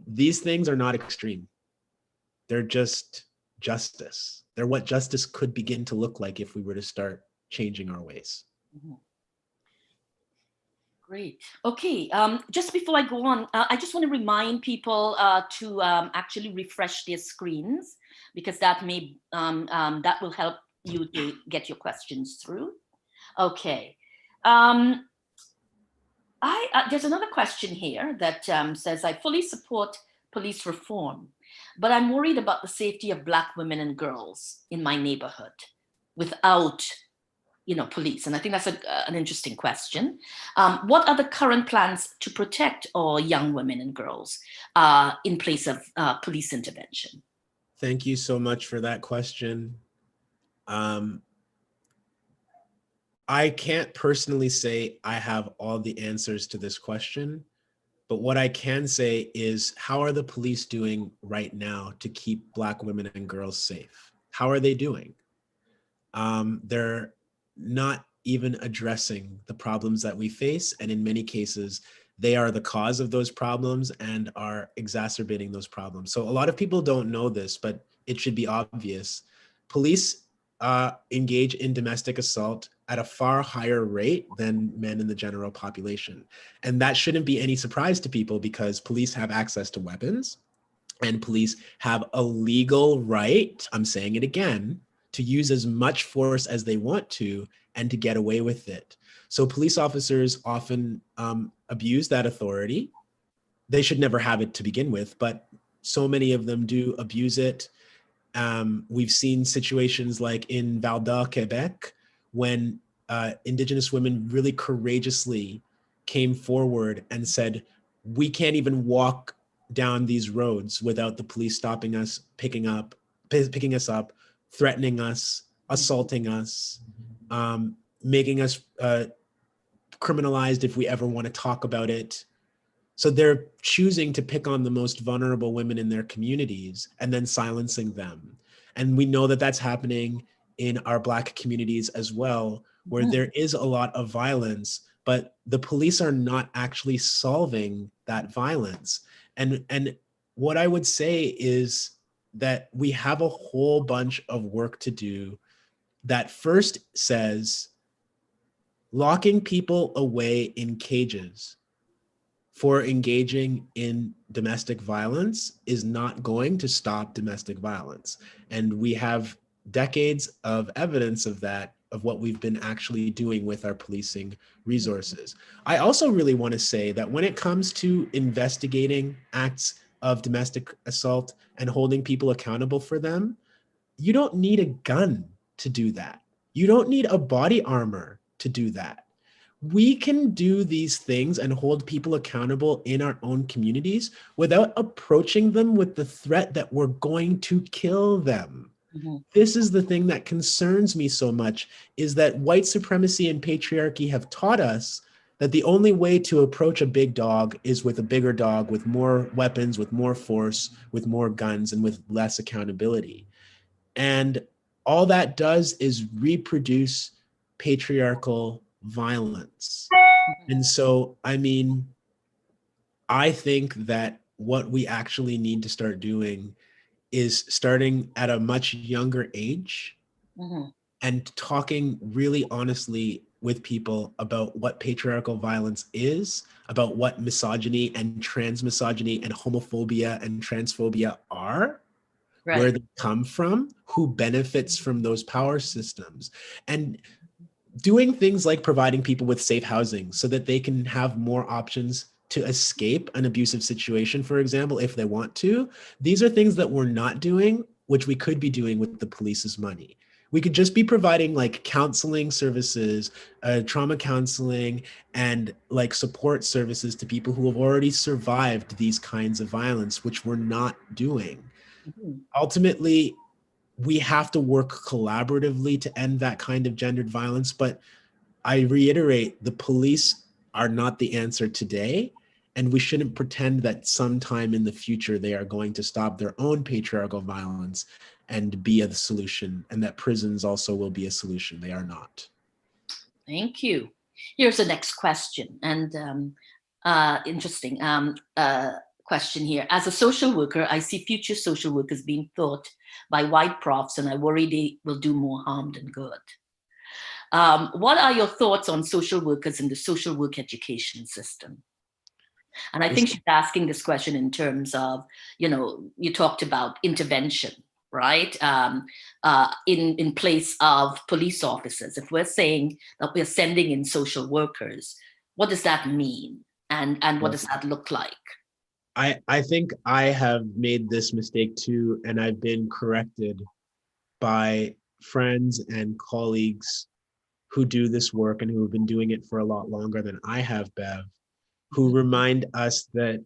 These things are not extreme. They're just justice. They're what justice could begin to look like if we were to start changing our ways. Mhm. Great. Okay, just before I go on, I just want to remind people to actually refresh their screens, because that may that will help you to get your questions through. Okay. There's another question here that says, I fully support police reform, but I'm worried about the safety of Black women and girls in my neighborhood without, police. And I think that's an interesting question. What are the current plans to protect our young women and girls in place of police intervention? Thank you so much for that question. I can't personally say I have all the answers to this question, but what I can say is, how are the police doing right now to keep Black women and girls safe? How are they doing? They're not even addressing the problems that we face. And in many cases, they are the cause of those problems and are exacerbating those problems. So a lot of people don't know this, but it should be obvious. Police engage in domestic assault at a far higher rate than men in the general population. And that shouldn't be any surprise to people, because police have access to weapons and police have a legal right, I'm saying it again, to use as much force as they want to and to get away with it. So police officers often abuse that authority. They should never have it to begin with, but so many of them do abuse it. We've seen situations like in Val-d'Or, Quebec, when Indigenous women really courageously came forward and said, we can't even walk down these roads without the police stopping us, picking us up, threatening us, assaulting us, making us criminalized if we ever want to talk about it. So they're choosing to pick on the most vulnerable women in their communities and then silencing them. And we know that that's happening in our Black communities as well, where there is a lot of violence, but the police are not actually solving that violence. And what I would say is that we have a whole bunch of work to do that first says locking people away in cages for engaging in domestic violence is not going to stop domestic violence. And we have decades of evidence of that, of what we've been actually doing with our policing resources. I also really want to say that when it comes to investigating acts of domestic assault and holding people accountable for them, you don't need a gun to do that. You don't need a body armor to do that. We can do these things and hold people accountable in our own communities without approaching them with the threat that we're going to kill them. Mm-hmm. This is the thing that concerns me so much, is that white supremacy and patriarchy have taught us that the only way to approach a big dog is with a bigger dog, with more weapons, with more force, with more guns, and with less accountability. And all that does is reproduce patriarchal violence. And so, I mean, I think that what we actually need to start doing is starting at a much younger age and talking really honestly with people about what patriarchal violence is, about what misogyny and transmisogyny and homophobia and transphobia are, Right. where they come from, who benefits from those power systems, and doing things like providing people with safe housing so that they can have more options to escape an abusive situation, for example, if they want to. These are things that we're not doing, which we could be doing with the police's money. We could just be providing like counseling services, trauma counseling, and like support services to people who have already survived these kinds of violence, which we're not doing. Ultimately, we have to work collaboratively to end that kind of gendered violence. But I reiterate, the police are not the answer today. And we shouldn't pretend that sometime in the future they are going to stop their own patriarchal violence and be a solution, and that prisons also will be a solution. They are not. Thank you. Here's the next question, and interesting question here. As a social worker, I see future social workers being taught by white profs, and I worry they will do more harm than good. What are your thoughts on social workers in the social work education system? And I think she's asking this question in terms of, you talked about intervention, right? In place of police officers. If we're saying that we're sending in social workers, what does that mean? And what does that look like? I think I have made this mistake too, and I've been corrected by friends and colleagues who do this work and who have been doing it for a lot longer than I have, Bev, who remind us that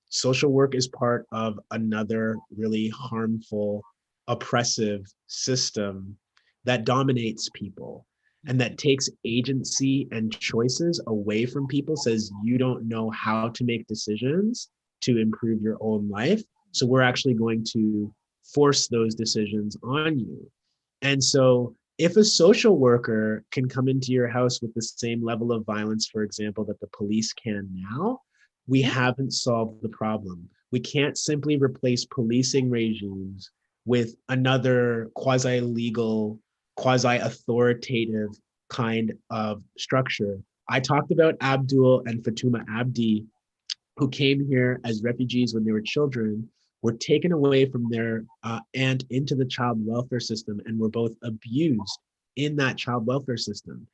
social work is part of another really harmful, oppressive system that dominates people and that takes agency and choices away from people, says you don't know how to make decisions to improve your own life. So we're actually going to force those decisions on you. And so if a social worker can come into your house with the same level of violence, for example, that the police can now, we haven't solved the problem. We can't simply replace policing regimes with another quasi-legal, quasi-authoritative kind of structure. I talked about Abdul and Fatuma Abdi, who came here as refugees when they were children, were taken away from their aunt into the child welfare system and were both abused in that child welfare system.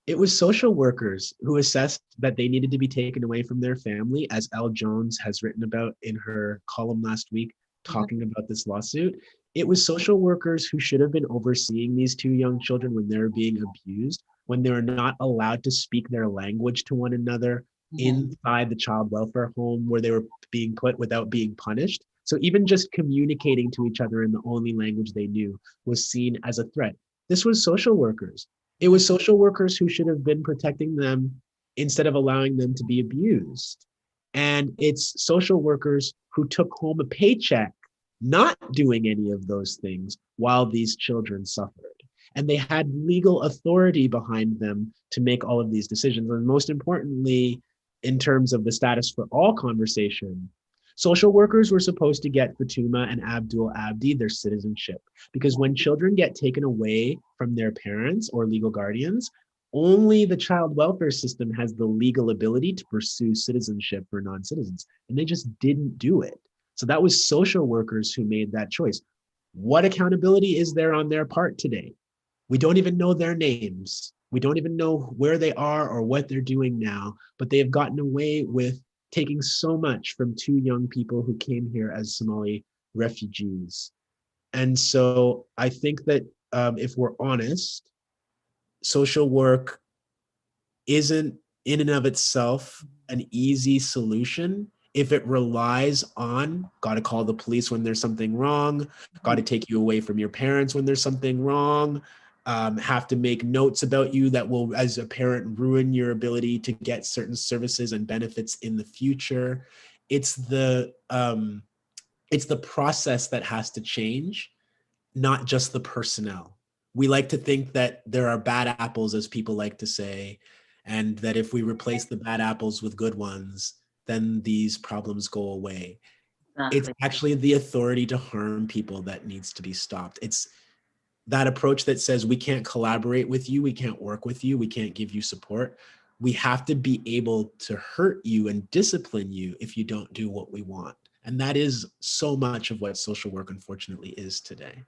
It was social workers who assessed that they needed to be taken away from their family, as Elle Jones has written about in her column last week, talking about this lawsuit. It was social workers who should have been overseeing these two young children when they were being abused, when they were not allowed to speak their language to one another inside the child welfare home where they were being put without being punished. So even just communicating to each other in the only language they knew was seen as a threat. This was social workers. It was social workers who should have been protecting them instead of allowing them to be abused. And it's social workers who took home a paycheck, not doing any of those things while these children suffered. And they had legal authority behind them to make all of these decisions. And most importantly, in terms of the status for all conversation, social workers were supposed to get Fatuma and Abdul Abdi their citizenship, because when children get taken away from their parents or legal guardians, only the child welfare system has the legal ability to pursue citizenship for non-citizens, and they just didn't do it. So that was social workers who made that choice. What accountability is there on their part today? We don't even know their names. We don't even know where they are or what they're doing now, but they have gotten away with taking so much from two young people who came here as Somali refugees. And so I think that if we're honest, social work isn't in and of itself an easy solution if it relies on, got to call the police when there's something wrong, got to take you away from your parents when there's something wrong, have to make notes about you that will, as a parent, ruin your ability to get certain services and benefits in the future. It's the process that has to change, not just the personnel. We like to think that there are bad apples, as people like to say, and that if we replace the bad apples with good ones, then these problems go away. It's actually the authority to harm people that needs to be stopped. It's that approach that says we can't collaborate with you, we can't work with you, we can't give you support. We have to be able to hurt you and discipline you if you don't do what we want. And that is so much of what social work, unfortunately, is today.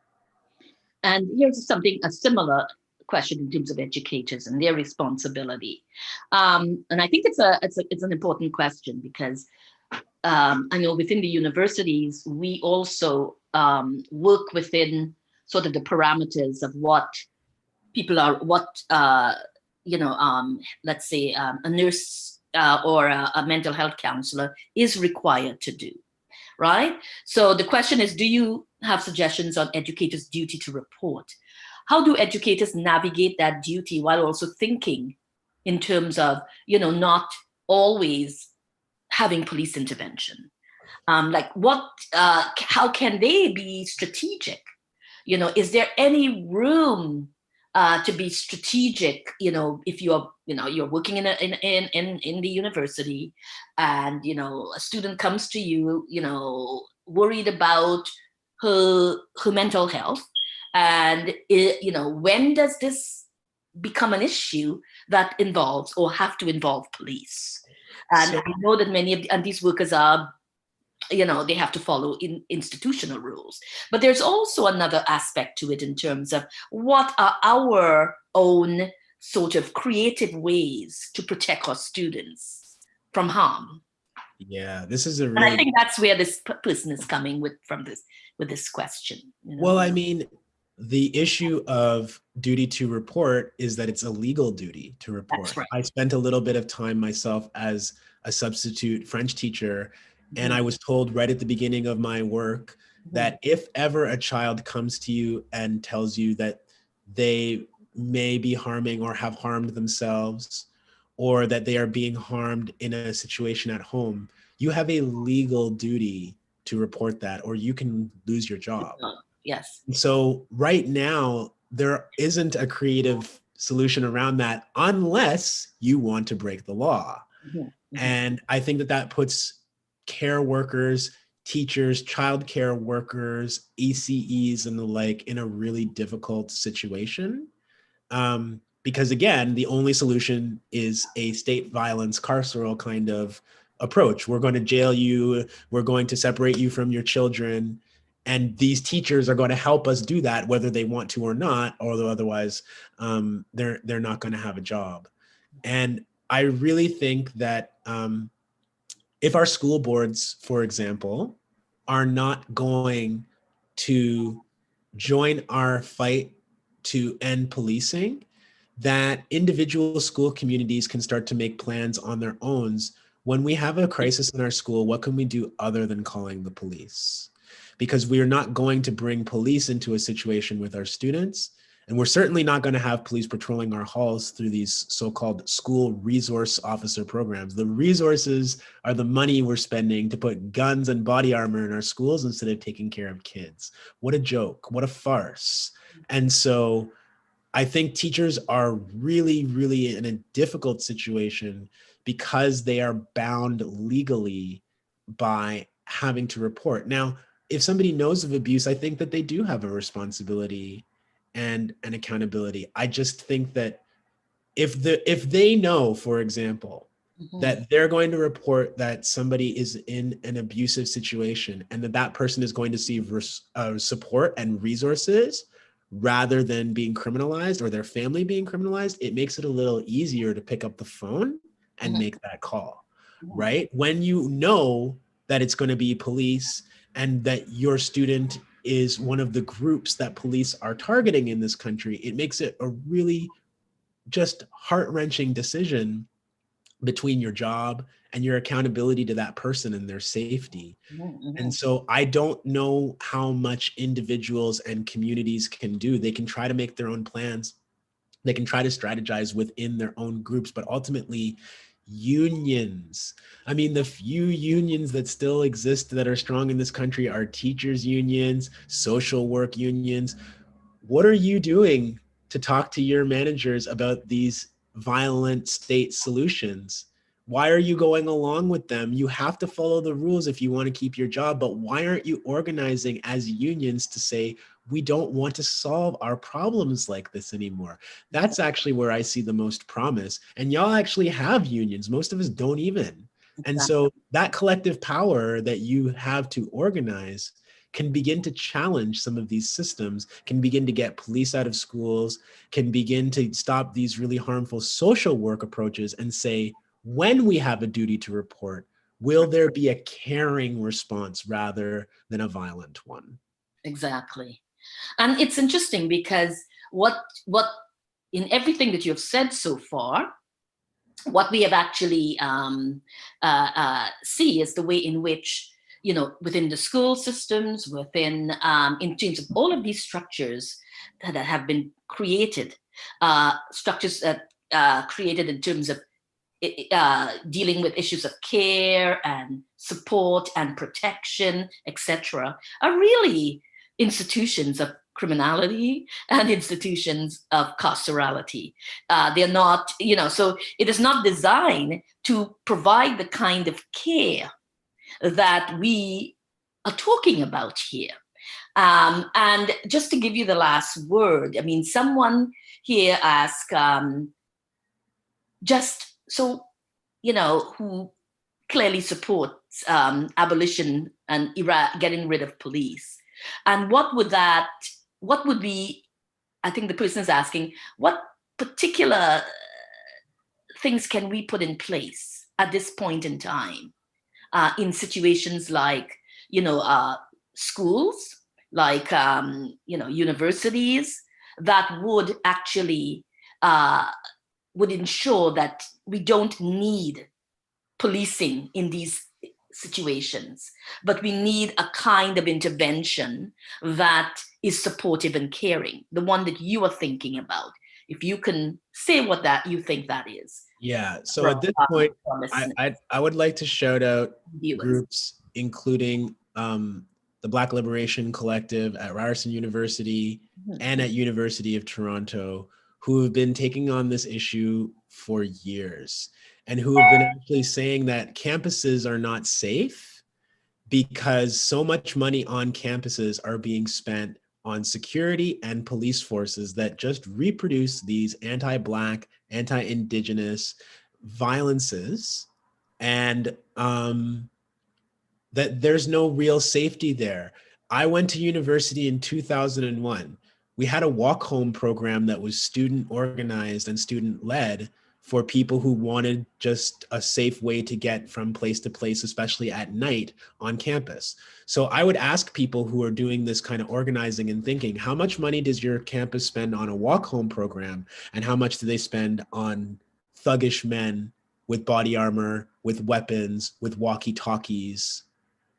And here's a similar question in terms of educators and their responsibility. And I think it's an important question because I know within the universities, we also work within sort of the parameters of what people are, let's say a nurse or a mental health counselor is required to do, right? So the question is, do you have suggestions on educators' duty to report? How do educators navigate that duty while also thinking in terms of, not always having police intervention? How can they be strategic? Is there any room to be strategic. If you're you're working in the university, and a student comes to you, worried about her mental health, and when does this become an issue that involves or have to involve police? And So- I know that many of these workers are, they have to follow institutional rules. But there's also another aspect to it in terms of what are our own sort of creative ways to protect our students from harm. Yeah, this is a And I really, think that's where this person is coming with this question. well, I mean, the issue of duty to report is that it's a legal duty to report. That's right. I spent a little bit of time myself as a substitute French teacher, and I was told right at the beginning of my work that if ever a child comes to you and tells you that they may be harming or have harmed themselves, or that they are being harmed in a situation at home, you have a legal duty to report that, or you can lose your job. Yes. So right now, there isn't a creative solution around that unless you want to break the law. And I think that puts care workers, teachers, childcare workers, ECEs, and the like in a really difficult situation. Because again, the only solution is a state violence carceral kind of approach. We're going to jail you. We're going to separate you from your children. And these teachers are going to help us do that, whether they want to or not, although otherwise they're not going to have a job. And I really think that if our school boards, for example, are not going to join our fight to end policing, that individual school communities can start to make plans on their own. When we have a crisis in our school, what can we do other than calling the police? Because we are not going to bring police into a situation with our students. And we're certainly not going to have police patrolling our halls through these so-called school resource officer programs. The resources are the money we're spending to put guns and body armor in our schools instead of taking care of kids. What a joke, what a farce. And so I think teachers are really, really in a difficult situation because they are bound legally by having to report. Now, if somebody knows of abuse, I think that they do have a responsibility and an accountability. I just think that if they know, for example, that they're going to report that somebody is in an abusive situation and that person is going to receive support and resources rather than being criminalized or their family being criminalized, it makes it a little easier to pick up the phone and make that call, right? When you know that it's going to be police and that your student is one of the groups that police are targeting in this country, it makes it a really just heart-wrenching decision between your job and your accountability to that person and their safety. And so I don't know how much individuals and communities can do. They can try to make their own plans. They can try to strategize within their own groups, but ultimately unions. I mean, the few unions that still exist that are strong in this country are teachers unions, social work unions. What are you doing to talk to your managers about these violent state solutions? Why are you going along with them? You have to follow the rules if you want to keep your job, but why aren't you organizing as unions to say, we don't want to solve our problems like this anymore? That's actually where I see the most promise. And y'all actually have unions. Most of us don't even. And so that collective power that you have to organize can begin to challenge some of these systems, can begin to get police out of schools, can begin to stop these really harmful social work approaches and say, when we have a duty to report, will there be a caring response rather than a violent one? Exactly. And it's interesting because what in everything that you've said so far, what we have actually see is the way in which, within the school systems, within in terms of all of these structures that have been created, structures that created in terms of dealing with issues of care and support and protection, etc., are really institutions of criminality and institutions of carcerality. They're not, so it is not designed to provide the kind of care that we are talking about here. And just to give you the last word, I mean, someone here asked, just so, who clearly supports abolition and getting rid of police. And what would be, I think the person is asking, what particular things can we put in place at this point in time in situations like, schools, like, universities, that would actually, would ensure that we don't need policing in these situations, but we need a kind of intervention that is supportive and caring, the one that you are thinking about. If you can say what that you think that is. Yeah, so at this point, I would like to shout out groups including the Black Liberation Collective at Ryerson University and at University of Toronto, who have been taking on this issue for years and who have been actually saying that campuses are not safe because so much money on campuses are being spent on security and police forces that just reproduce these anti-Black, anti-Indigenous violences, and that there's no real safety there. I went to university in 2001. We had a walk home program that was student organized and student led for people who wanted just a safe way to get from place to place, especially at night on campus. So I would ask people who are doing this kind of organizing and thinking, how much money does your campus spend on a walk home program? And how much do they spend on thuggish men with body armor, with weapons, with walkie-talkies?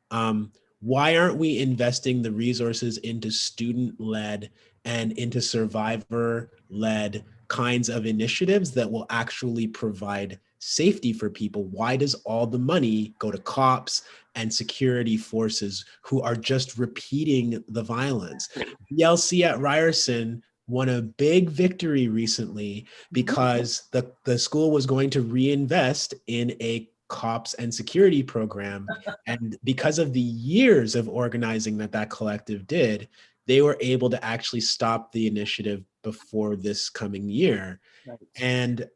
Why aren't we investing the resources into student-led and into survivor-led kinds of initiatives that will actually provide safety for people? Why does all the money go to cops and security forces who are just repeating the violence? BLC at Ryerson won a big victory recently because the school was going to reinvest in a cops and security program. And because of the years of organizing that collective did, they were able to actually stop the initiative before this coming year. Right. And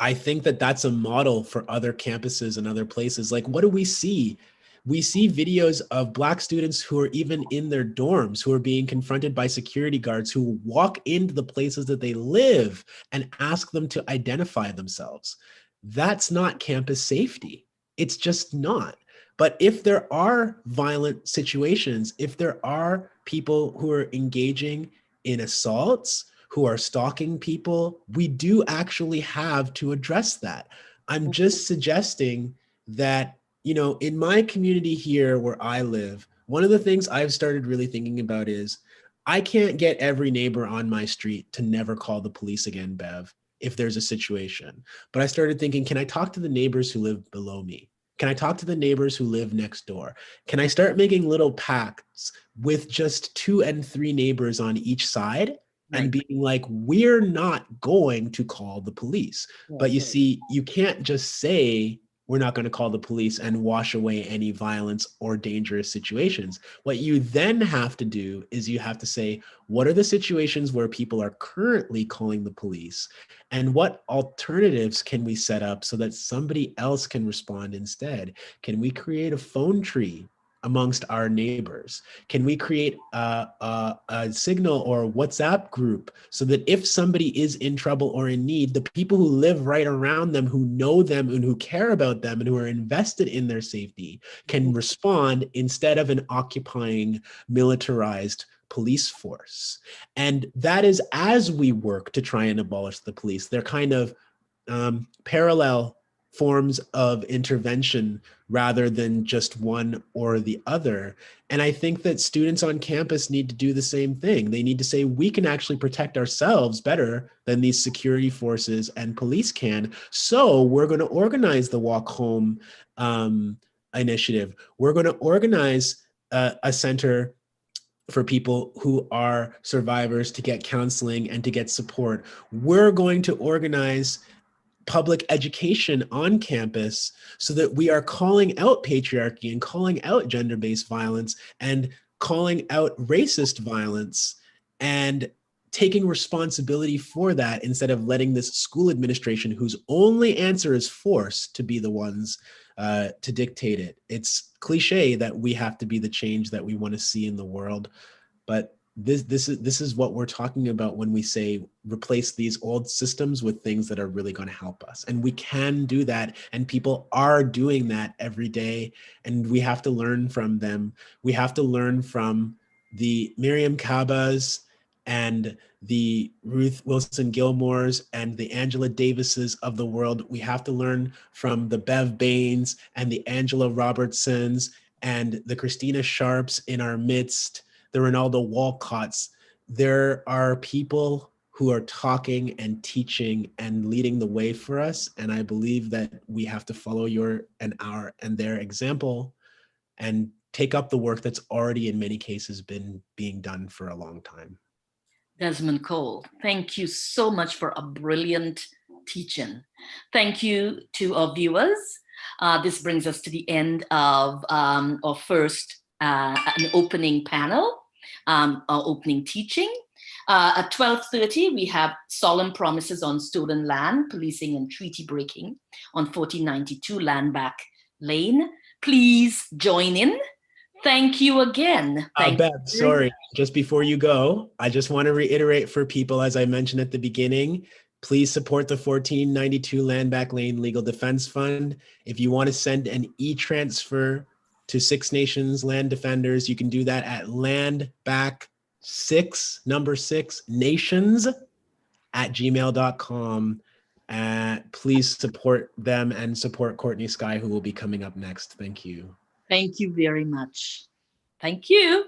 I think that that's a model for other campuses and other places. Like, what do we see? We see videos of Black students who are even in their dorms, who are being confronted by security guards who walk into the places that they live and ask them to identify themselves. That's not campus safety. It's just not. But if there are violent situations, if there are people who are engaging in assaults, who are stalking people, we do actually have to address that. I'm just suggesting that, in my community here where I live, one of the things I've started really thinking about is I can't get every neighbor on my street to never call the police again, Bev, if there's a situation. But I started thinking, can I talk to the neighbors who live below me? Can I talk to the neighbors who live next door? Can I start making little pacts with just 2 and 3 neighbors on each side and being like, we're not going to call the police? But you see, you can't just say, we're not going to call the police and wash away any violence or dangerous situations. What you then have to do is you have to say, what are the situations where people are currently calling the police? And what alternatives can we set up so that somebody else can respond instead? Can we create a phone tree amongst our neighbors? Can we create a Signal or a WhatsApp group so that if somebody is in trouble or in need, the people who live right around them, who know them and who care about them and who are invested in their safety can respond instead of an occupying, militarized police force? And that is as we work to try and abolish the police. They're kind of parallel forms of intervention rather than just one or the other. And I think that students on campus need to do the same thing. They need to say, we can actually protect ourselves better than these security forces and police can. So we're going to organize the Walk Home initiative. We're going to organize a center for people who are survivors to get counseling and to get support. We're going to organize public education on campus so that we are calling out patriarchy and calling out gender-based violence and calling out racist violence and taking responsibility for that instead of letting this school administration, whose only answer is force, to be the ones to dictate it. It's cliche that we have to be the change that we want to see in the world, but this is what we're talking about when we say replace these old systems with things that are really going to help us. And we can do that, and people are doing that every day, and we have to learn from them. We have to learn from the Miriam Kabas and the Ruth Wilson Gilmores and the Angela Davises of the world. We have to learn from the Bev Bains and the Angela Robertsons and the Christina Sharps in our midst, the Ronaldo Walcotts. There are people who are talking and teaching and leading the way for us. And I believe that we have to follow your and our and their example and take up the work that's already in many cases been being done for a long time. Desmond Cole, thank you so much for a brilliant teaching. Thank you to our viewers. This brings us to the end of our first an opening panel, our opening teaching. At 12:30, we have solemn promises on stolen land, policing and treaty breaking on 1492 Landback Lane. Please join in. Thank you again. Bev, sorry, just before you go, I just want to reiterate for people, as I mentioned at the beginning, please support the 1492 Landback Lane Legal Defense Fund. If you want to send an e-transfer to Six Nations Land Defenders, you can do that at landback6nations@gmail.com. Please support them and support Courtney Sky, who will be coming up next. Thank you. Thank you very much. Thank you.